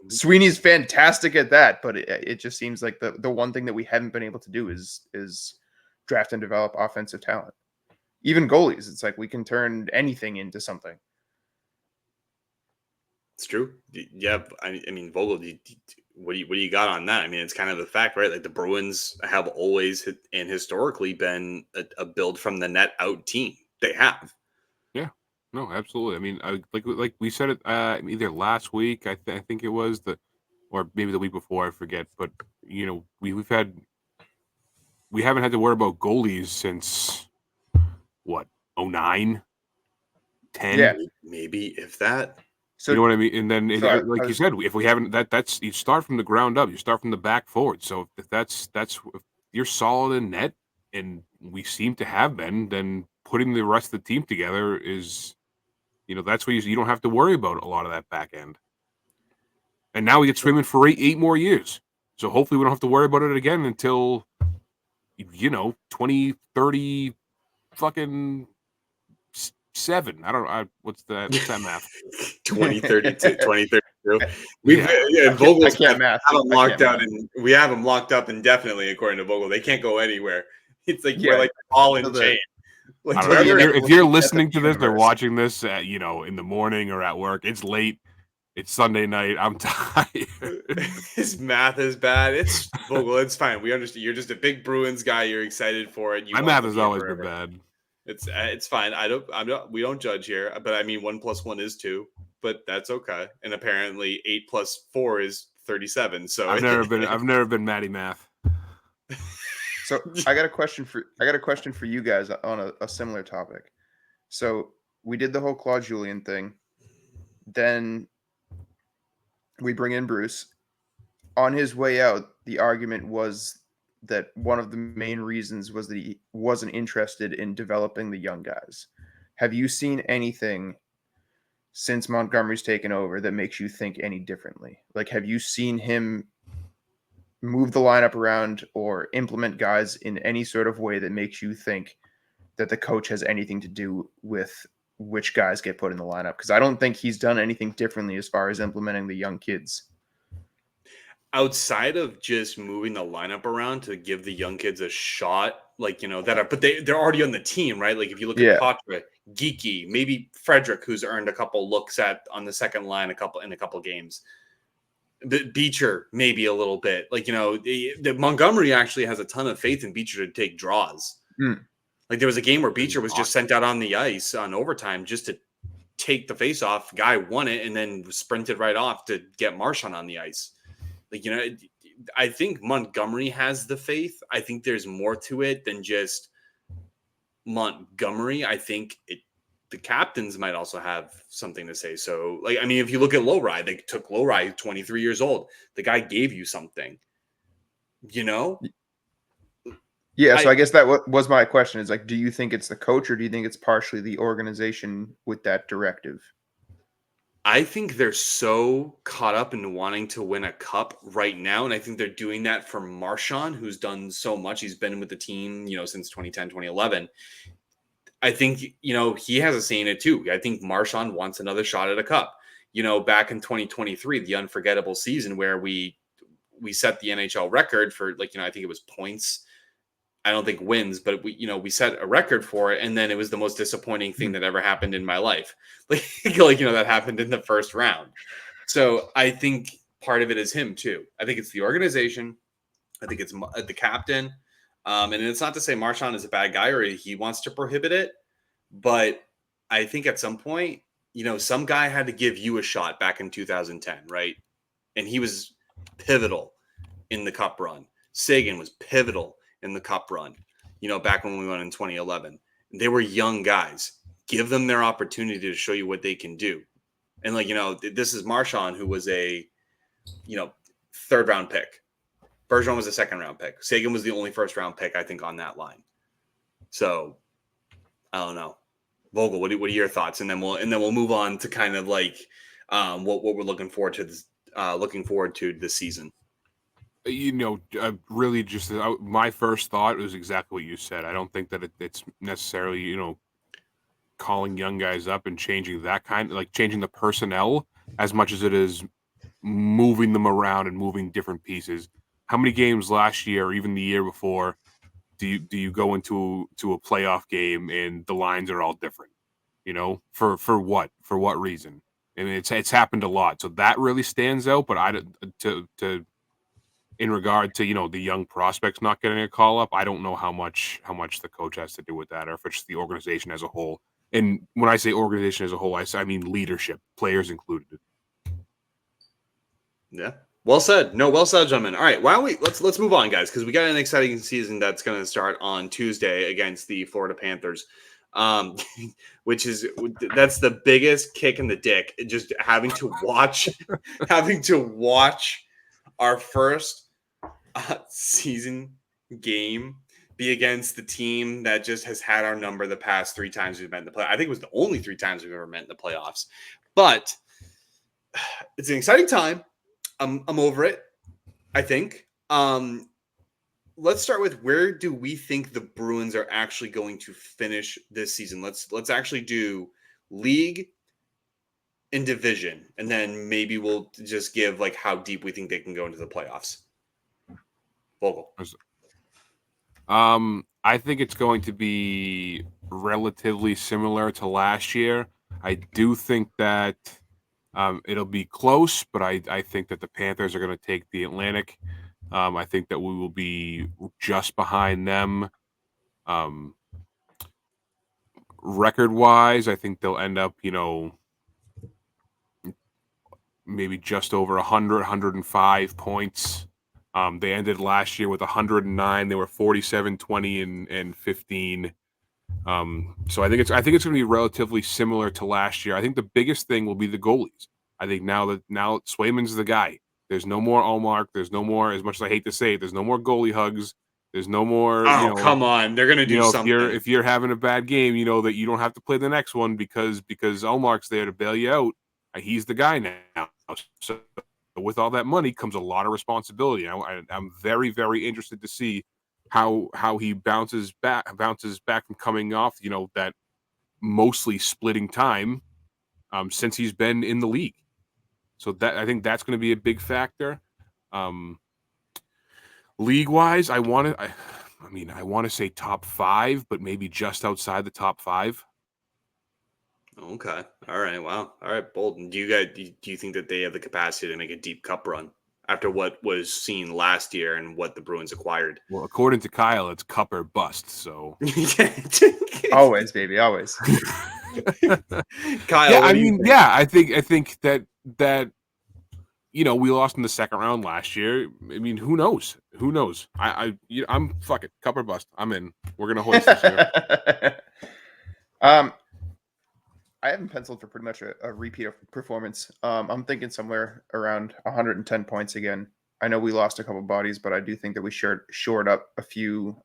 Sweeney's fantastic at that, but it just seems like the one thing that we haven't been able to do is draft and develop offensive talent. Even goalies, it's like we can turn anything into something. It's true. Yeah, I mean, Vogel, what do you got on that? I mean, it's kind of the fact, right? Like the Bruins have always and historically been a build from the net out team. They have. Yeah, no, absolutely. I mean, like we said it either last week, I think it was or maybe the week before, I forget. But we haven't had to worry about goalies since what 09, 10. Yeah, maybe if that. So you know what I mean? And then, you said, if we haven't, that's you start from the ground up. You start from the back forward. So if if you're solid in net, and we seem to have been, then putting the rest of the team together is, that's where you don't have to worry about a lot of that back end. And now we get Swayman for eight more years. So hopefully we don't have to worry about it again until 2030 fucking 7. I don't know. What's that math? 2032, 2032. Vogel's have him locked out, and we have him locked up indefinitely, according to Vogel. They can't go anywhere. It's like we're like all in chain. Like, if you're listening to this or watching this at, in the morning or at work, it's late. It's Sunday night. I'm tired. His math is bad. It's Vogel. It's fine. We understand. You're just a big Bruins guy. You're excited for it. My math has always been bad. It's fine. We don't judge here, but I mean 1 + 1 is 2, but that's okay. And apparently 8 + 4 is 37. So I've never been Matty Math. So I got a question for you guys on a similar topic. So we did the whole Claude Julien thing. Then we bring in Bruce. On his way out, the argument was that one of the main reasons was that he wasn't interested in developing the young guys. Have you seen anything since Montgomery's taken over that makes you think any differently? Like, have you seen him move the lineup around or implement guys in any sort of way that makes you think that the coach has anything to do with which guys get put in the lineup? Because I don't think he's done anything differently as far as implementing the young kids. Outside of just moving the lineup around to give the young kids a shot, but they're already on the team, right? Like if you look at Patra, Geeky, maybe Frederick, who's earned a couple looks on the second line in a couple games. Beecher, maybe a little bit. The Montgomery actually has a ton of faith in Beecher to take draws. Like there was a game where Beecher was just sent out on the ice on overtime just to take the face off. Guy won it and then sprinted right off to get Marchand on the ice. I think Montgomery has the faith. I think there's more to it than just Montgomery. I think the captains might also have something to say. So, if you look at Lowry, they took Lowry, 23 years old. The guy gave you something, Yeah. So I guess that was my question is do you think it's the coach or do you think it's partially the organization with that directive? I think they're so caught up in wanting to win a cup right now. And I think they're doing that for Marchand, who's done so much. He's been with the team, since 2010, 2011. I think, he has a say in it too. I think Marchand wants another shot at a cup. Back in 2023, the unforgettable season where we set the NHL record for I think it was points. I don't think wins, but we set a record for it. And then it was the most disappointing thing that ever happened in my life. That happened in the first round. So I think part of it is him too. I think it's the organization. I think it's the captain. And it's not to say Marchand is a bad guy or he wants to prohibit it, but I think at some point, some guy had to give you a shot back in 2010, right? And he was pivotal in the cup run. Seguin was pivotal in the cup run, back when we won in 2011. They were young guys. Give them their opportunity to show you what they can do. And this is Marchand, who was a, third round pick. Bergeron was a second round pick. Seguin was the only first round pick, I think, on that line. So I don't know. Vogel, what are your thoughts? And then we'll move on to kind of what we're looking forward to this season. Really just my first thought was exactly what you said. I don't think that it's necessarily, calling young guys up and changing that changing the personnel as much as it is moving them around and moving different pieces. How many games last year or even the year before do you go into a playoff game and the lines are all different? For what reason? I mean, it's happened a lot. So that really stands out, but in regard to the young prospects not getting a call up, I don't know how much the coach has to do with that, or if it's the organization as a whole. And when I say organization as a whole, I mean leadership, players included. Yeah, well said. No, well said, gentlemen. All right, why don't we let's move on, guys, because we got an exciting season that's going to start on Tuesday against the Florida Panthers. That's the biggest kick in the dick. Just having to watch our first season game be against the team that just has had our number the past 3 times we've met in the play. I think it was the only 3 times we've ever met in the playoffs. But it's an exciting time. I'm over it, I think. Let's start with, where do we think the Bruins are actually going to finish this season? Let's actually do league and division, and then maybe we'll just give how deep we think they can go into the playoffs. Vogel. I think it's going to be relatively similar to last year. I do think that it'll be close, but I think that the Panthers are going to take the Atlantic. I think that we will be just behind them. Record-wise, I think they'll end up, maybe just over 100, 105 points. They ended last year with 109. They were 47, 20, and 15. So I think it's going to be relatively similar to last year. I think the biggest thing will be the goalies. I think now Swayman's the guy. There's no more Allmark. There's no more, as much as I hate to say it, there's no more goalie hugs. There's no more. Come on, they're going to do something. If you're having a bad game, that you don't have to play the next one because Allmark's there to bail you out. He's the guy now. So with all that money comes a lot of responsibility. I'm very, very interested to see how he bounces back from coming off, that mostly splitting time since he's been in the league. So I think that's going to be a big factor. League-wise, I want to say top 5, but maybe just outside the top 5. Okay. All right. Wow. All right. Bolton, do you think that they have the capacity to make a deep cup run after what was seen last year and what the Bruins acquired? Well, according to Kyle, it's cup or bust. So always, baby, always. Kyle, I think that we lost in the second round last year. I mean, who knows? I'm fuck it, cup or bust. I'm in. We're gonna hoist this year. I haven't penciled for pretty much a repeat of performance. I'm thinking somewhere around 110 points again. I know we lost a couple bodies, but I do think that we shored up a few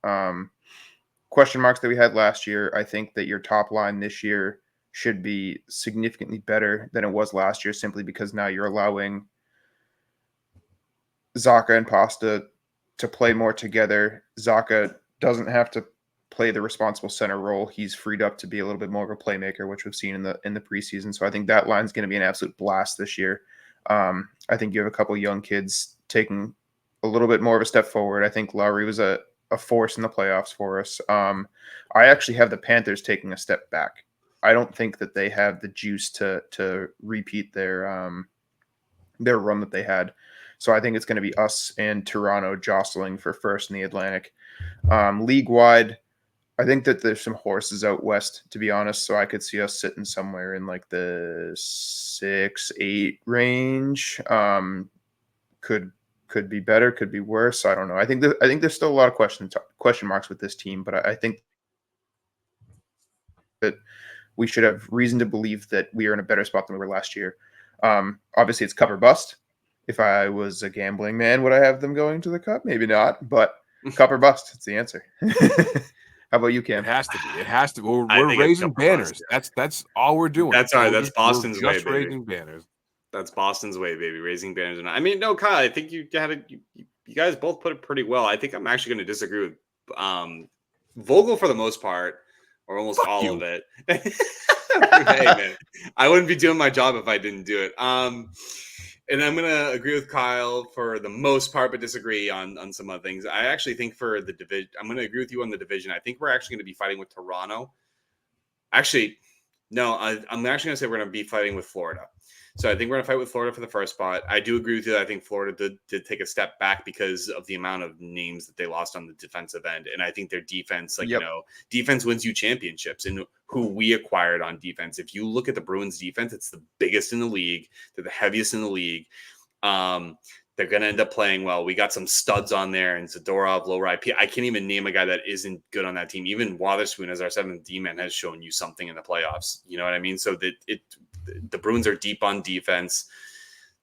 question marks that we had last year. I think that your top line this year should be significantly better than it was last year, simply because now you're allowing Zaka and Pasta to play more together. Zaka doesn't have to play the responsible center role. He's freed up to be a little bit more of a playmaker, which we've seen in the preseason. So I think that line's going to be an absolute blast this year. I think you have a couple young kids taking a little bit more of a step forward. I think Lowry was a force in the playoffs for us. I actually have the Panthers taking a step back. I don't think that they have the juice to repeat their run that they had. So I think it's going to be us and Toronto jostling for first in the Atlantic. League-wide, I think that there's some horses out west, to be honest. So I could see us sitting somewhere in like the 6-8 range. Could be better, could be worse. I don't know. I think there's still a lot of question marks with this team, but I think that we should have reason to believe that we are in a better spot than we were last year. Obviously, it's cup or bust. If I was a gambling man, would I have them going to the cup? Maybe not, but cup or bust. It's the answer. How about you, Cam? It has to be. It has to. We're think it's raising cup or bust, banners. That's all we're doing. That's all right. That's We're Boston's way, just baby. raising banners. That's Boston's way, baby. Raising banners. And I mean, no, Kyle, I think you had it. You guys both put it pretty well. I think I'm actually going to disagree with Vogel for the most part, or almost Fuck all you. of it. Hey, man, I wouldn't be doing my job if I didn't do it. And I'm going to agree with Kyle for the most part, but disagree on some other things. I actually think for the division, I'm going to agree with you on the division. I think we're actually going to be fighting with Toronto. Actually, no, I'm actually going to say we're going to be fighting with Florida. So I think we're going to fight with Florida for the first spot. I do agree with you. I think Florida did take a step back because of the amount of names that they lost on the defensive end. And I think their defense, defense wins you championships, and who we acquired on defense. If you look at the Bruins defense, it's the biggest in the league. They're the heaviest in the league. They're going to end up playing well. We got some studs on there, and Zadorov, Lowry. I can't even name a guy that isn't good on that team. Even Wotherspoon, as our seventh D-man, has shown you something in the playoffs. You know what I mean? So the Bruins are deep on defense.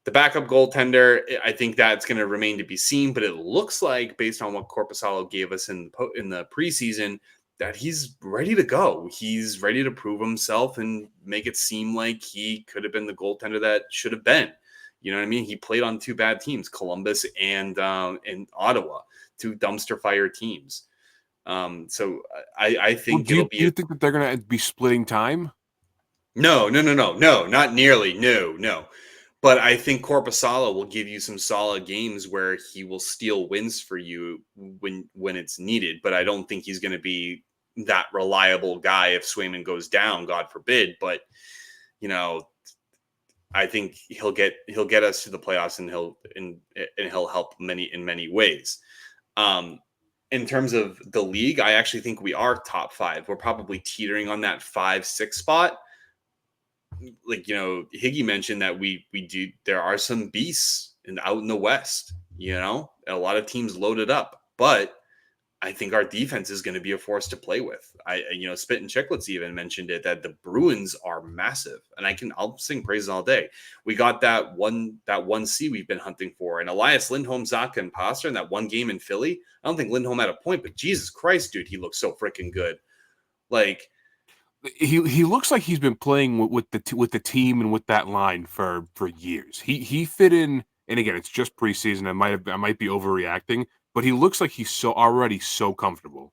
The backup goaltender, I think that's going to remain to be seen, but it looks like, based on what Korpisalo gave us in the preseason, that he's ready to go. He's ready to prove himself and make it seem like he could have been the goaltender that should have been. You know what I mean? He played on two bad teams, Columbus and Ottawa, two dumpster fire teams. So I think Do you think that they're going to be splitting time? No, not nearly. No. But I think Korpisalo will give you some solid games where he will steal wins for you when it's needed. But I don't think he's going to be that reliable guy if Swayman goes down, God forbid. But I think he'll get us to the playoffs, and he'll help in many ways. In terms of the league, I actually think we are top 5. We're probably teetering on that 5-6 spot. Like, Higgy mentioned that there are some beasts out in the West, a lot of teams loaded up, but I think our defense is going to be a force to play with. Spit and Chicklets even mentioned it, that the Bruins are massive, and I'll sing praises all day. We got that one C we've been hunting for, and Elias Lindholm, Zaka, and Pasta in that one game in Philly. I don't think Lindholm had a point, but Jesus Christ, dude, he looks so freaking good. Like, he looks like he's been playing with the team and with that line for years. He fit in, and again, it's just preseason. I might be overreacting, but he looks like he's already so comfortable.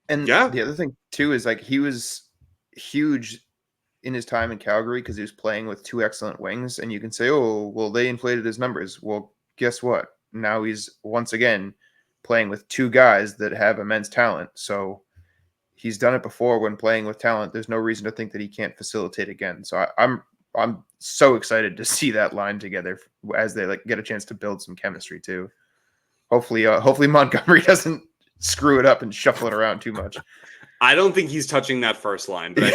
And the other thing too is, like, he was huge in his time in Calgary because he was playing with two excellent wings, and you can say, oh, well, they inflated his numbers. Well, guess what? Now he's once again playing with two guys that have immense talent. So he's done it before when playing with talent. There's no reason to think that he can't facilitate again. So I'm so excited to see that line together as they get a chance to build some chemistry too. Hopefully Montgomery doesn't screw it up and shuffle it around too much. I don't think he's touching that first line, but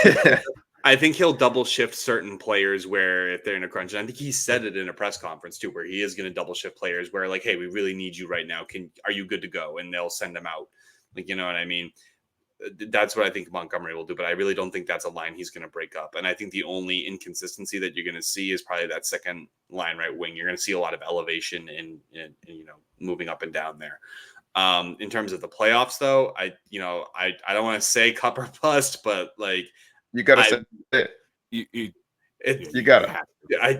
I think he'll double shift certain players where if they're in a crunch. And I think he said it in a press conference too, where he is going to double shift players where, like, hey, we really need you right now. Are you good to go? And they'll send them out. Like, you know what I mean? That's what I think Montgomery will do, but I really don't think that's a line he's going to break up. And I think the only inconsistency that you're going to see is probably that second line right wing. You're going to see a lot of elevation and moving up and down there. In terms of the playoffs, though, I don't want to say cup or bust, but like You got to say it. You got to.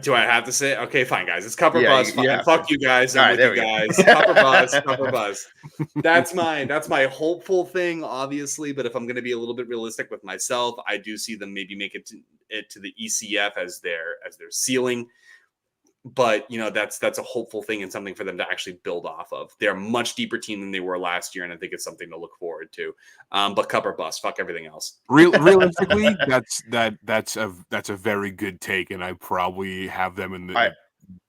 Do I have to say it? Okay, fine, guys. It's cup or Yeah, bust. you Fine. have Fuck to. you guys. All I'm right, with there you we go. guys. Cup or bust. Cup or bust. That's my hopeful thing, obviously. But if I'm going to be a little bit realistic with myself, I do see them maybe make it to the ECF as their ceiling. But that's a hopeful thing and something for them to actually build off of. They're a much deeper team than they were last year, and I think it's something to look forward to. But cup or bust. Fuck everything else. Realistically, that's a very good take, and I probably have them in the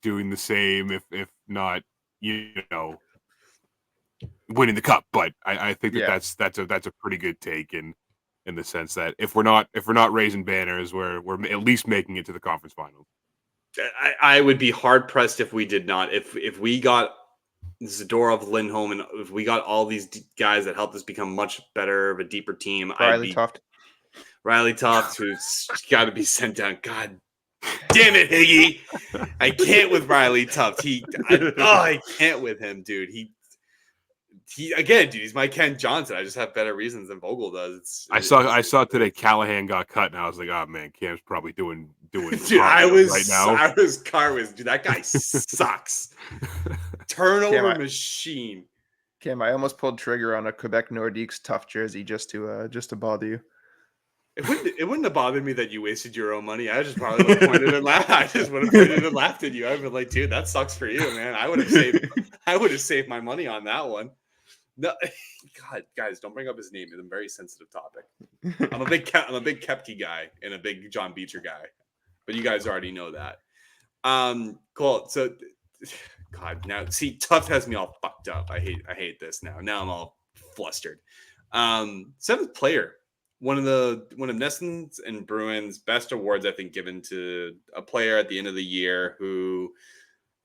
doing the same, if not, winning the cup. But I think that's a pretty good take in the sense that if we're not raising banners, we're at least making it to the conference finals. I would be hard pressed if we did not. If we got Zadorov, Lindholm, and if we got all these guys that helped us become much better of a deeper team, Riley Tuft, who's got to be sent down. God damn it, Higgy! I can't with Riley Tuft. I can't with him, dude. He again, dude. He's my Ken Johnson. I just have better reasons than Vogel does. I saw today Callahan got cut, and I was like, oh man, Cam's probably doing dude, I was dude, that guy sucks. Turnover machine. Cam, I almost pulled trigger on a Quebec Nordiques tough jersey just to bother you. It wouldn't have bothered me that you wasted your own money. I just probably would have pointed and laughed. I just would have pointed and laughed at you. I'd been like, dude, that sucks for you, man. I would have saved my money on that one. No, God, guys, don't bring up his name. It's a very sensitive topic. I'm a big Kepke guy and a big John Beecher guy, but you guys already know that. Cool. So, God, now see, Tuft has me all fucked up. I hate this now. Now I'm all flustered. Seventh player, one of Nesson's and Bruins' best awards, I think, given to a player at the end of the year who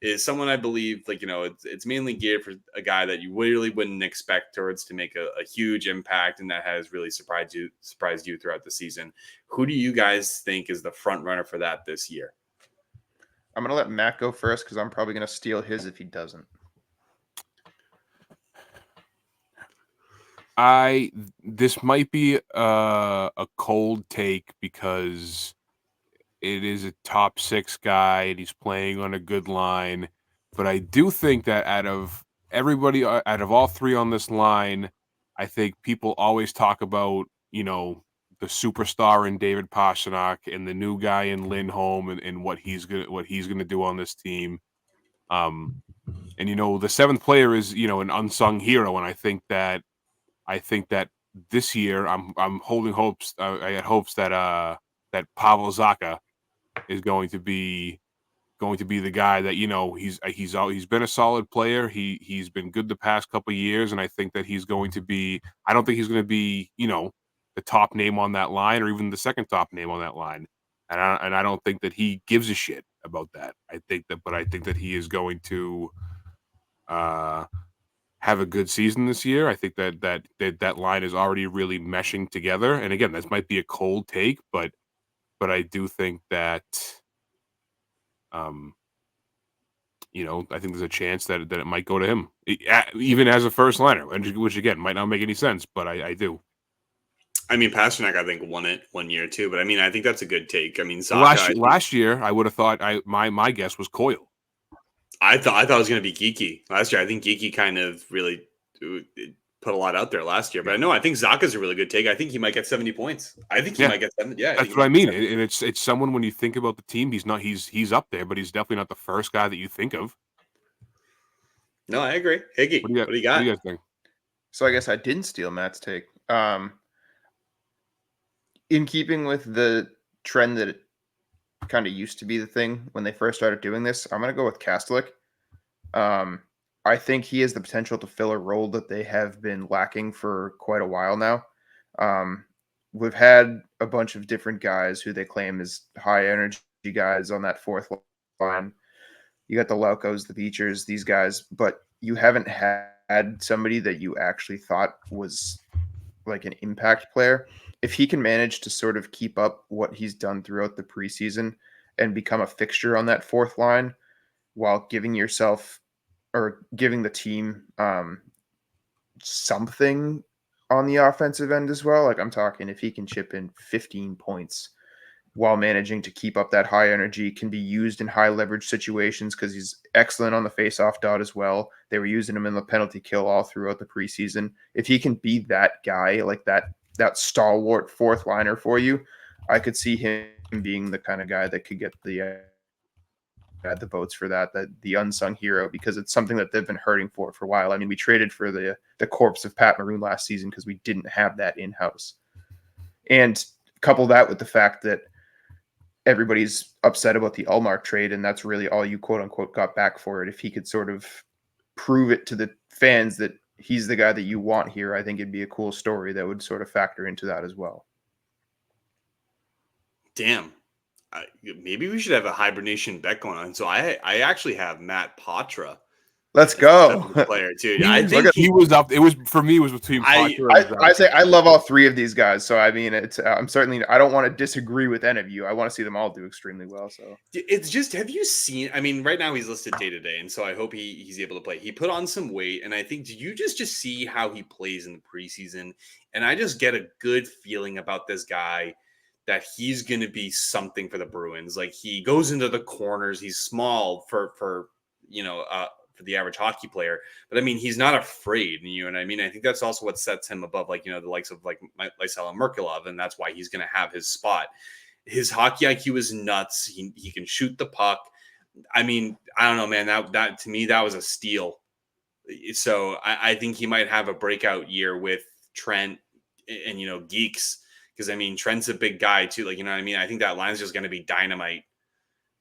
is someone I believe, it's mainly geared for a guy that you really wouldn't expect towards to make a huge impact, and that has really surprised you throughout the season. Who do you guys think is the front runner for that this year? I'm gonna let Matt go first because I'm probably gonna steal his if he doesn't. This might be a cold take because it is a top 6 guy and he's playing on a good line. But I do think that out of all 3 on this line, I think people always talk about, the superstar in David Pastrnak and the new guy in Lindholm and what he's gonna do on this team. And the 7th player is, an unsung hero. And I think that this year I'm holding hopes. I had hopes that Pavel Zacha is going to be the guy that he's been a solid player. He's been good the past couple of years, and I think that he's going to be. I don't think he's going to be the top name on that line or even the second top name on that line, and I don't think that he gives a shit about that. I think that he is going to have a good season this year. I think that line is already really meshing together. And again, this might be a cold take, but I do think that, I think there's a chance that it might go to him, even as a first liner, which again might not make any sense, but I do. I mean, Pastrnak, I think, won it one year too, but I mean, I think that's a good take. I mean, Zacha, last year, I would have thought my guess was Coyle. I thought it was going to be Geeky last year. I think Geeky kind of really put a lot out there last year, but I think Zacha's a really good take. I think he might get 70 points. I think he might get 70. Yeah, that's what I mean. And it's someone, when you think about the team, he's up there, but he's definitely not the first guy that you think of. No, I agree. Higgy, what do you got? What do you guys think? So I guess I didn't steal Matt's take. In keeping with the trend that it kind of used to be the thing when they first started doing this, I'm going to go with Kastelik. I think he has the potential to fill a role that they have been lacking for quite a while now. We've had a bunch of different guys who they claim is high energy guys on that 4th line. You got the Laukos, the Beechers, these guys, but you haven't had somebody that you actually thought was like an impact player. If he can manage to sort of keep up what he's done throughout the preseason and become a fixture on that 4th line while giving yourself or giving the team something on the offensive end as well. Like I'm talking, if he can chip in 15 points while managing to keep up that high energy, can be used in high leverage situations because he's excellent on the face-off dot as well. They were using him in the penalty kill all throughout the preseason. If he can be that guy, like that stalwart fourth liner for you, I could see him being the kind of guy that could get the votes for that the unsung hero, because it's something that they've been hurting for a while. I mean, we traded for the corpse of Pat Maroon last season because we didn't have that in-house. And couple that with the fact that everybody's upset about the Ullmark trade, and that's really all you quote unquote got back for it. If he could sort of prove it to the fans that he's the guy that you want here, I think it'd be a cool story that would sort of factor into that as well. Damn. Maybe we should have a HiBruiNation bet going on. So I actually have Matt Patra. Let's go. Player too. I think he was up. It was for me. It was between. I say I love all three of these guys. So I mean, it's I'm certainly. I don't want to disagree with any of you. I want to see them all do extremely well. So it's just, have you seen? I mean, right now he's listed day to day, and so I hope he's able to play. He put on some weight, and I think, did you just see how he plays in the preseason? And I just get a good feeling about this guy, that he's going to be something for the Bruins. Like, he goes into the corners. He's small for the average hockey player, but I mean, he's not afraid. You know what I mean? I think that's also what sets him above, like, the likes of like Lysel and Merkulov, and that's why he's going to have his spot. His hockey IQ is nuts. He can shoot the puck. I mean, I don't know, man. That to me, that was a steal. So I think he might have a breakout year with Trent and Geeks. Because, I mean, Trent's a big guy, too. Like, you know what I mean? I think that line's just going to be dynamite.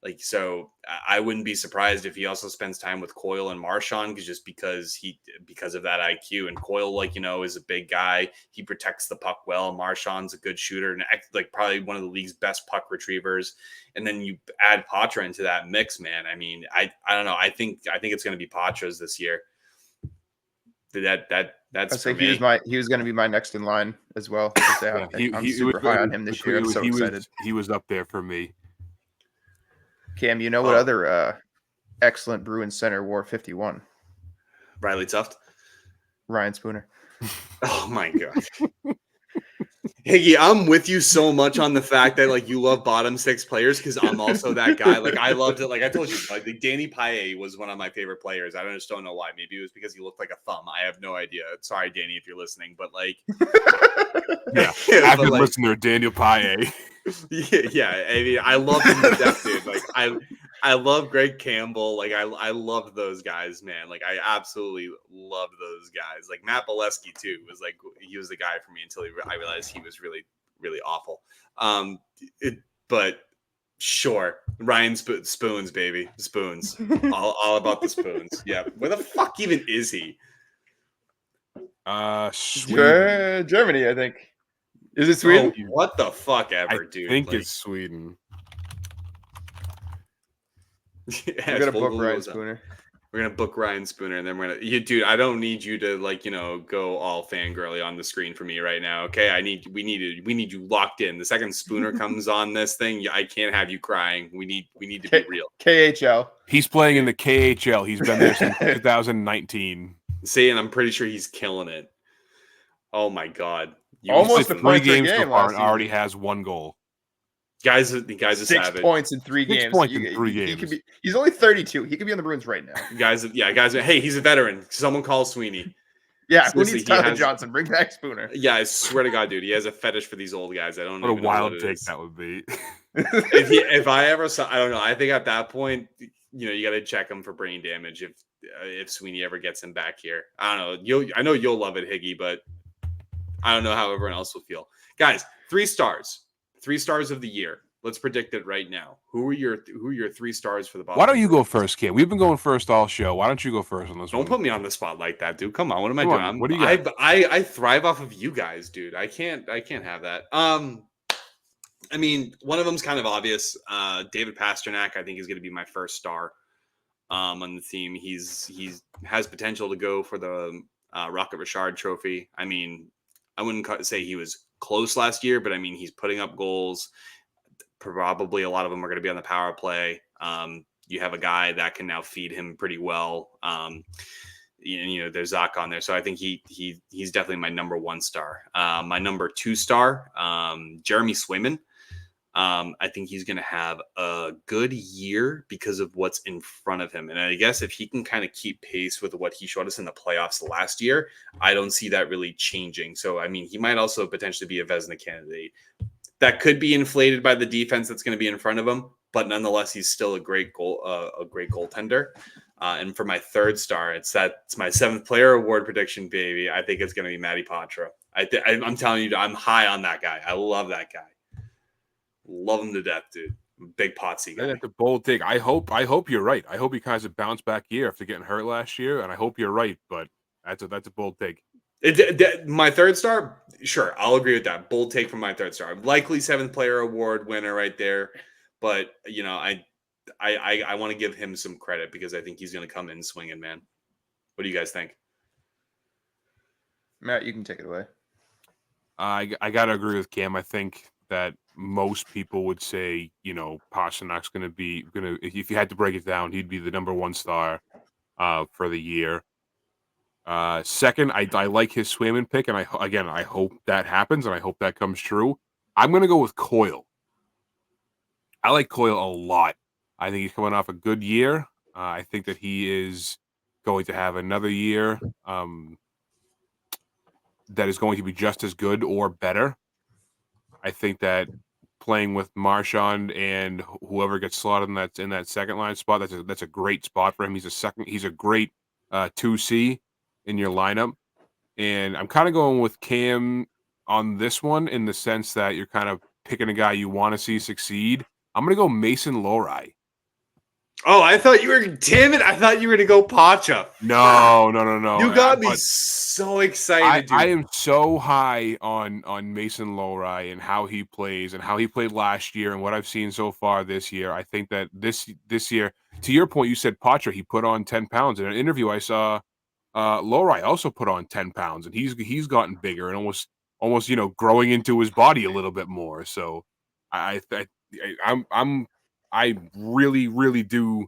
Like, so I wouldn't be surprised if he also spends time with Coyle and Marchand, because of that IQ. And Coyle, is a big guy. He protects the puck well. Marchand's a good shooter and, like, probably one of the league's best puck retrievers. And then you add Patra into that mix, man. I mean, I don't know. I think it's going to be Patra's this year. That's for me. He was going to be my next in line as well. I'm super high on him this year. I'm so excited. He was up there for me. Cam, you know what other excellent Bruins center wore 51? Riley Tuft. Ryan Spooner. Oh my god. Higgy, I'm with you so much on the fact that, like, you love bottom six players, because I'm also that guy. Like, I loved it. Like I told you, like, Danny Paille was one of my favorite players. I just don't know why. Maybe it was because he looked like a thumb. I have no idea. Sorry, Danny, if you're listening, but like, yeah, avid listener, Daniel Paille. Yeah. I mean, I love him to death, dude. Like, I love Greg Campbell. Like, I loved those guys, man. Like, I absolutely loved those guys. Like, Matt Bolesky too he was the guy for me until I realized he was really, really awful. But sure, Ryan Spoons, baby, Spoons, all about the Spoons. Yeah, where the fuck even is he? Germany, I think. Is it Sweden? Oh, what the fuck ever, dude? I think it's Sweden. We're gonna book Ryan Spooner. We're gonna book Ryan Spooner, and then we're gonna. Dude, I don't need you to go all fangirly on the screen for me right now. Okay, we need you locked in. The second Spooner comes on this thing, I can't have you crying. We need to be real. KHL. He's playing in the KHL. He's been there since 2019. See, and I'm pretty sure he's killing it. Oh my god. Almost a 3 games game so far and already has 1 goal. Guys are 6 savage. Points in 3 games. 6 points in 3 games. He's only 32. He could be on the Bruins right now. Guys. Hey, he's a veteran. Someone call Sweeney. Yeah, who needs Tyler Johnson? Bring back Spooner. Yeah, I swear to God, dude, he has a fetish for these old guys. I don't know. What a wild take that would be. if I ever saw, I don't know. I think at that point, you got to check him for brain damage if Sweeney ever gets him back here. I don't know. I know you'll love it, Higgy, but I don't know how everyone else will feel. Guys, 3 stars. 3 stars of the year. Let's predict it right now. Who are your 3 stars for the Boston? Why don't you go first, Cam? We've been going first all show. Why don't you go first on this one? Don't put me on the spot like that, dude. Come on. What am I doing? What do you got? I thrive off of you guys, dude. I can't have that. I mean, one of them's kind of obvious. David Pasternak, I think, is going to be my first star on the team. He's has potential to go for the Rocket Richard Trophy. I mean, I wouldn't say he was close last year, but I mean, he's putting up goals. Probably a lot of them are going to be on the power play. You have a guy that can now feed him pretty well. there's Zach on there. So I think he's definitely my number 1 star. My number 2 star, Jeremy Swayman. I think he's going to have a good year because of what's in front of him. And I guess if he can kind of keep pace with what he showed us in the playoffs last year, I don't see that really changing. So, I mean, he might also potentially be a Vezina candidate. That could be inflated by the defense that's going to be in front of him, but nonetheless, he's still a great goaltender. And for my 3rd star, it's my 7th player award prediction, baby. I think it's going to be Matty Patra. I'm telling you, I'm high on that guy. I love that guy. Love him to death, dude. Big Potsy guy. That's a bold take. I hope you're right. I hope he kind of bounce back year after getting hurt last year, and I hope you're right. But that's a bold take. My 3rd star, sure, I'll agree with that. Bold take from my 3rd star. Likely 7th player award winner right there. But I want to give him some credit because I think he's going to come in swinging, man. What do you guys think? Matt, you can take it away. I gotta agree with Cam. I think that most people would say, Pasternak's going to be if you had to break it down, he'd be the number 1 star for the year. Second, I like his Swayman pick, and I hope that happens, and I hope that comes true. I'm going to go with Coyle. I like Coyle a lot. I think he's coming off a good year. I think that he is going to have another year that is going to be just as good or better. I think that playing with Marchand and whoever gets slotted in that second line spot, that's a great spot for him. He's a great 2C in your lineup. And I'm kind of going with Cam on this one in the sense that you're kind of picking a guy you want to see succeed. I'm going to go Mason Lohrei. Oh, I thought you were, damn it. I thought you were going to go Pacha. No. You got me so excited, dude. I am so high on Mason Lohrei and how he plays and how he played last year and what I've seen so far this year. I think that this year, to your point, you said Pacha, he put on 10 pounds. In an interview I saw, Lohrei also put on 10 pounds, and he's gotten bigger and almost growing into his body a little bit more. So I really, really do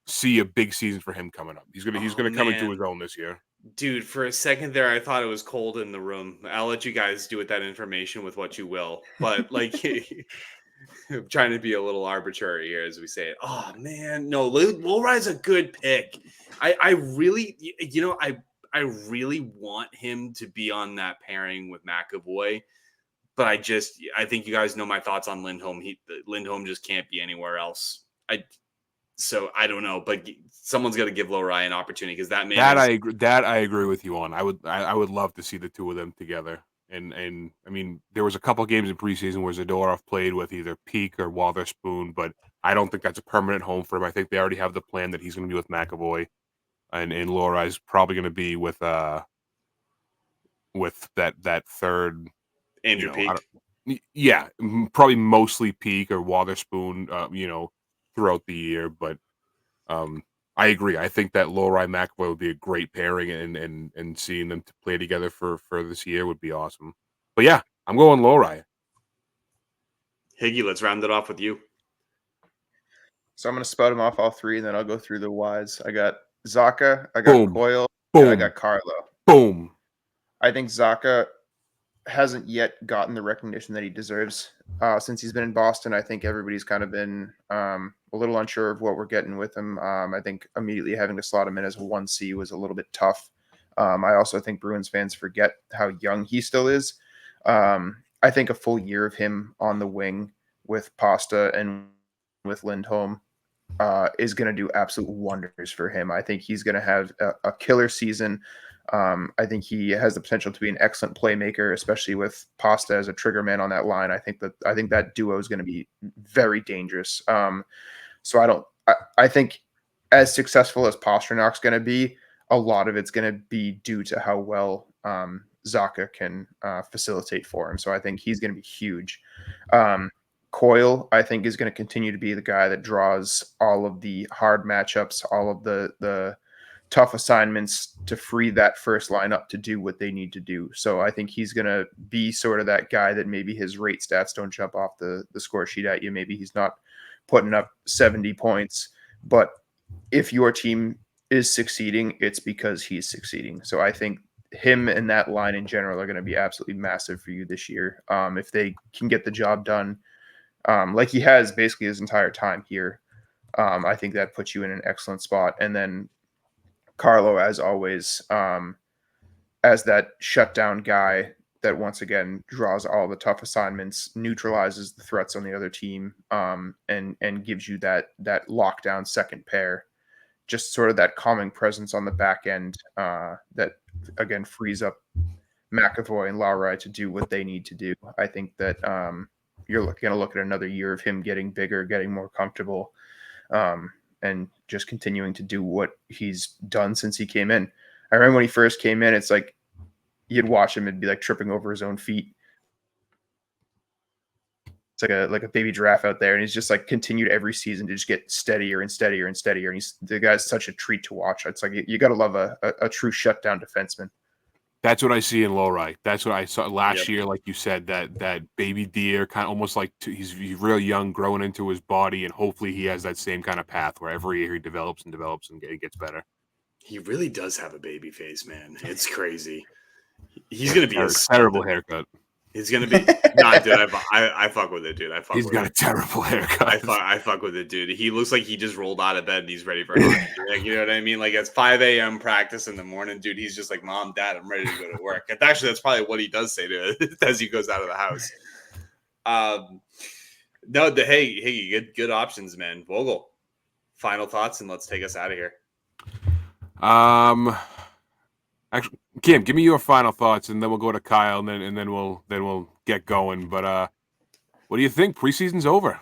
see a big season for him coming up. He's gonna come into his own this year. Dude, for a second there, I thought it was cold in the room. I'll let you guys do with that information with what you will. But I'm trying to be a little arbitrary here as we say it. Oh man, no, Lohrai's a good pick. I really, I really want him to be on that pairing with McAvoy. But I think you guys know my thoughts on Lindholm. Lindholm just can't be anywhere else. So I don't know, but someone's got to give Lohrei an opportunity because that man. I agree with you on. I would love to see the two of them together. And I mean, there was a couple games in preseason where Zadorov played with either Peak or Wotherspoon, but I don't think that's a permanent home for him. I think they already have the plan that he's going to be with McAvoy, and Lohrai's probably going to be with that third Andrew Peak. Yeah, probably mostly Peak or Wotherspoon, throughout the year. But I agree. I think that Lohrei McAvoy would be a great pairing, and seeing them to play together for this year would be awesome. But yeah, I'm going Lohrei. Higgy, let's round it off with you. So I'm going to spout them off all 3, and then I'll go through the whys. I got Zacha, I got Coyle, and I got Carlo. Boom. I think Zacha hasn't yet gotten the recognition that he deserves since he's been in Boston. I think everybody's kind of been a little unsure of what we're getting with him. I think immediately having to slot him in as a 1C was a little bit tough. I also think Bruins fans forget how young he still is. I think a full year of him on the wing with Pasta and with Lindholm is going to do absolute wonders for him. I think he's going to have a killer season. I think he has the potential to be an excellent playmaker, especially with Pasta as a trigger man on that line. I think that duo is going to be very dangerous. So I think as successful as Pasternak's going to be, a lot of it's going to be due to how well Zacha can facilitate for him. So I think he's going to be huge. Coyle, I think, is going to continue to be the guy that draws all of the hard matchups, all of the tough assignments to free that first line up to do what they need to do. So I think he's going to be sort of that guy that maybe his rate stats don't jump off the score sheet at you. Maybe he's not putting up 70 points, but if your team is succeeding, it's because he's succeeding. So I think him and that line in general are going to be absolutely massive for you this year. If they can get the job done, like he has basically his entire time here, I think that puts you in an excellent spot. And then Carlo, as always, as that shutdown guy that once again draws all the tough assignments, neutralizes the threats on the other team, and gives you that lockdown second pair. Just sort of that calming presence on the back end that again frees up McAvoy and Lowry to do what they need to do. I think that you're going to look at another year of him getting bigger, getting more comfortable, and just continuing to do what he's done since he came in. I remember when he first came in, it's like you'd watch him and be like tripping over his own feet. It's like a baby giraffe out there, and he's just like continued every season to just get steadier and steadier and steadier. And the guy's such a treat to watch. It's like you got to love a true shutdown defenseman. That's what I see in Lowry. That's what I saw last year, like you said, that baby deer, kind of almost like he's real young, growing into his body, and hopefully he has that same kind of path where every year he develops and gets better. He really does have a baby face, man. It's crazy. He's gonna be a terrible haircut. He's gonna be dude. I fuck with it, dude. He's got a terrible haircut. I fuck with it, dude. He looks like he just rolled out of bed and he's ready for hockey. Like, you know what I mean? Like it's 5 a.m. practice in the morning, dude. He's just like, Mom, Dad, I'm ready to go to work. And actually, that's probably what he does say to it as he goes out of the house. Hey, good options, man. Vogel, final thoughts, and let's take us out of here. Actually, Kim, give me your final thoughts, and then we'll go to Kyle, and then we'll get going. But what do you think? Preseason's over,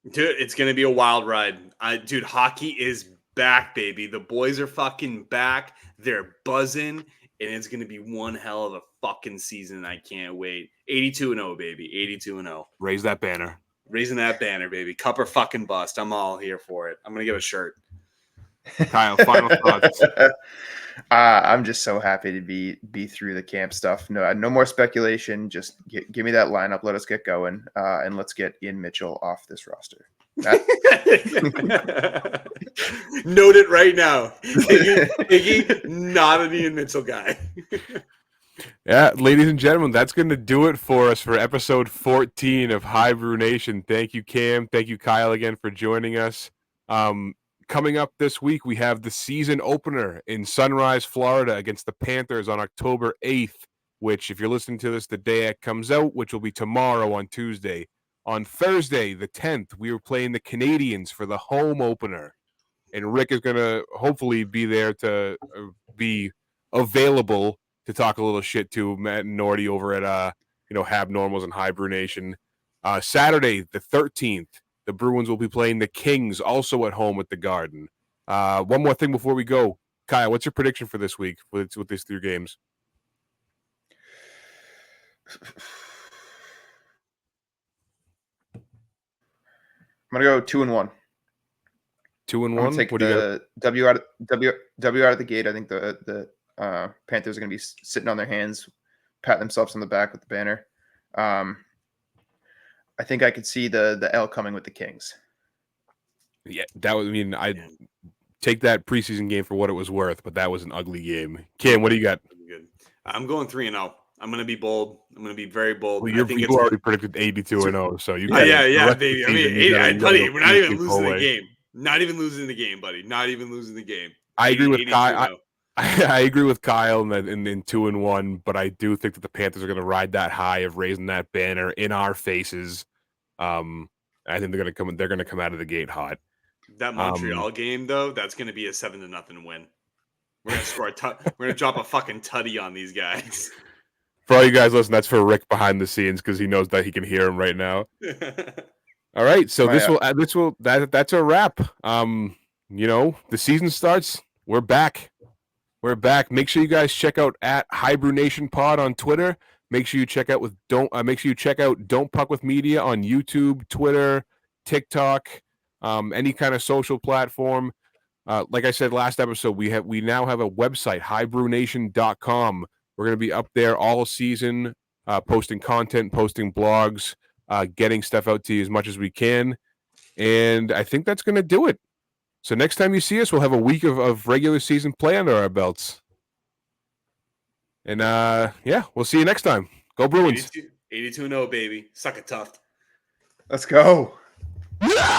dude. It's gonna be a wild ride. Dude, hockey is back, baby. The boys are fucking back. They're buzzing, and it's gonna be one hell of a fucking season. I can't wait. 82-0, baby. 82-0. Raise that banner. Raising that banner, baby. Cup or fucking bust. I'm all here for it. I'm gonna get a shirt. Kyle, final thoughts. I'm just so happy to be through the camp stuff. No more speculation. Just give me that lineup. Let us get going, and let's get Ian Mitchell off this roster. Note it right now. Iggy, not an Ian Mitchell guy. Yeah, ladies and gentlemen, that's going to do it for us for episode 14 of HiBruiNation. Thank you, Cam. Thank you, Kyle, again for joining us. Coming up this week, we have the season opener in Sunrise, Florida against the Panthers on October 8th, which if you're listening to this the day it comes out, which will be tomorrow on Tuesday. On Thursday, the 10th, we are playing the Canadians for the home opener. And Rick is going to hopefully be there to be available to talk a little shit to Matt and Nordy over at Habnormals and HiBruiNation. Saturday, the 13th, the Bruins will be playing the Kings, also at home at the Garden. One more thing before we go. Kyle, what's your prediction for this week with these 3 games? I'm going to go 2-1. 2-1? Take the W out of the gate. I think the Panthers are going to be sitting on their hands, patting themselves on the back with the banner. I think I could see the L coming with the Kings. Yeah, I'd take that preseason game for what it was worth, but that was an ugly game. Cam, what do you got? Good. I'm going 3-0. I'm going to be bold. I'm going to be very bold. Well, you already predicted 82-0, so you got yeah, baby. I mean, buddy, we're not even losing the game. Not even losing the game, buddy. Not even losing the game. I agree with Kyle. I agree with Kyle in 2-1, but I do think that the Panthers are going to ride that high of raising that banner in our faces. I think they're going to come out of the gate hot. That Montreal game, though, that's going to be a 7-0 win. We're going to score we're going to drop a fucking tutty on these guys. For all you guys listening, that's for Rick behind the scenes because he knows that he can hear him right now. All right, so that's a wrap. The season starts. We're back. Make sure you guys check out at HiBruiNation Pod on Twitter. Make sure you check out Don't Puck with Media on YouTube, Twitter, TikTok, any kind of social platform. Like I said last episode, we now have a website, HiBruiNation.com. We're going to be up there all season, posting content, posting blogs, getting stuff out to you as much as we can. And I think that's going to do it. So next time you see us, we'll have a week of regular season play under our belts. And yeah, we'll see you next time. Go Bruins. 82-0, baby. Suck it tough. Let's go. Yeah!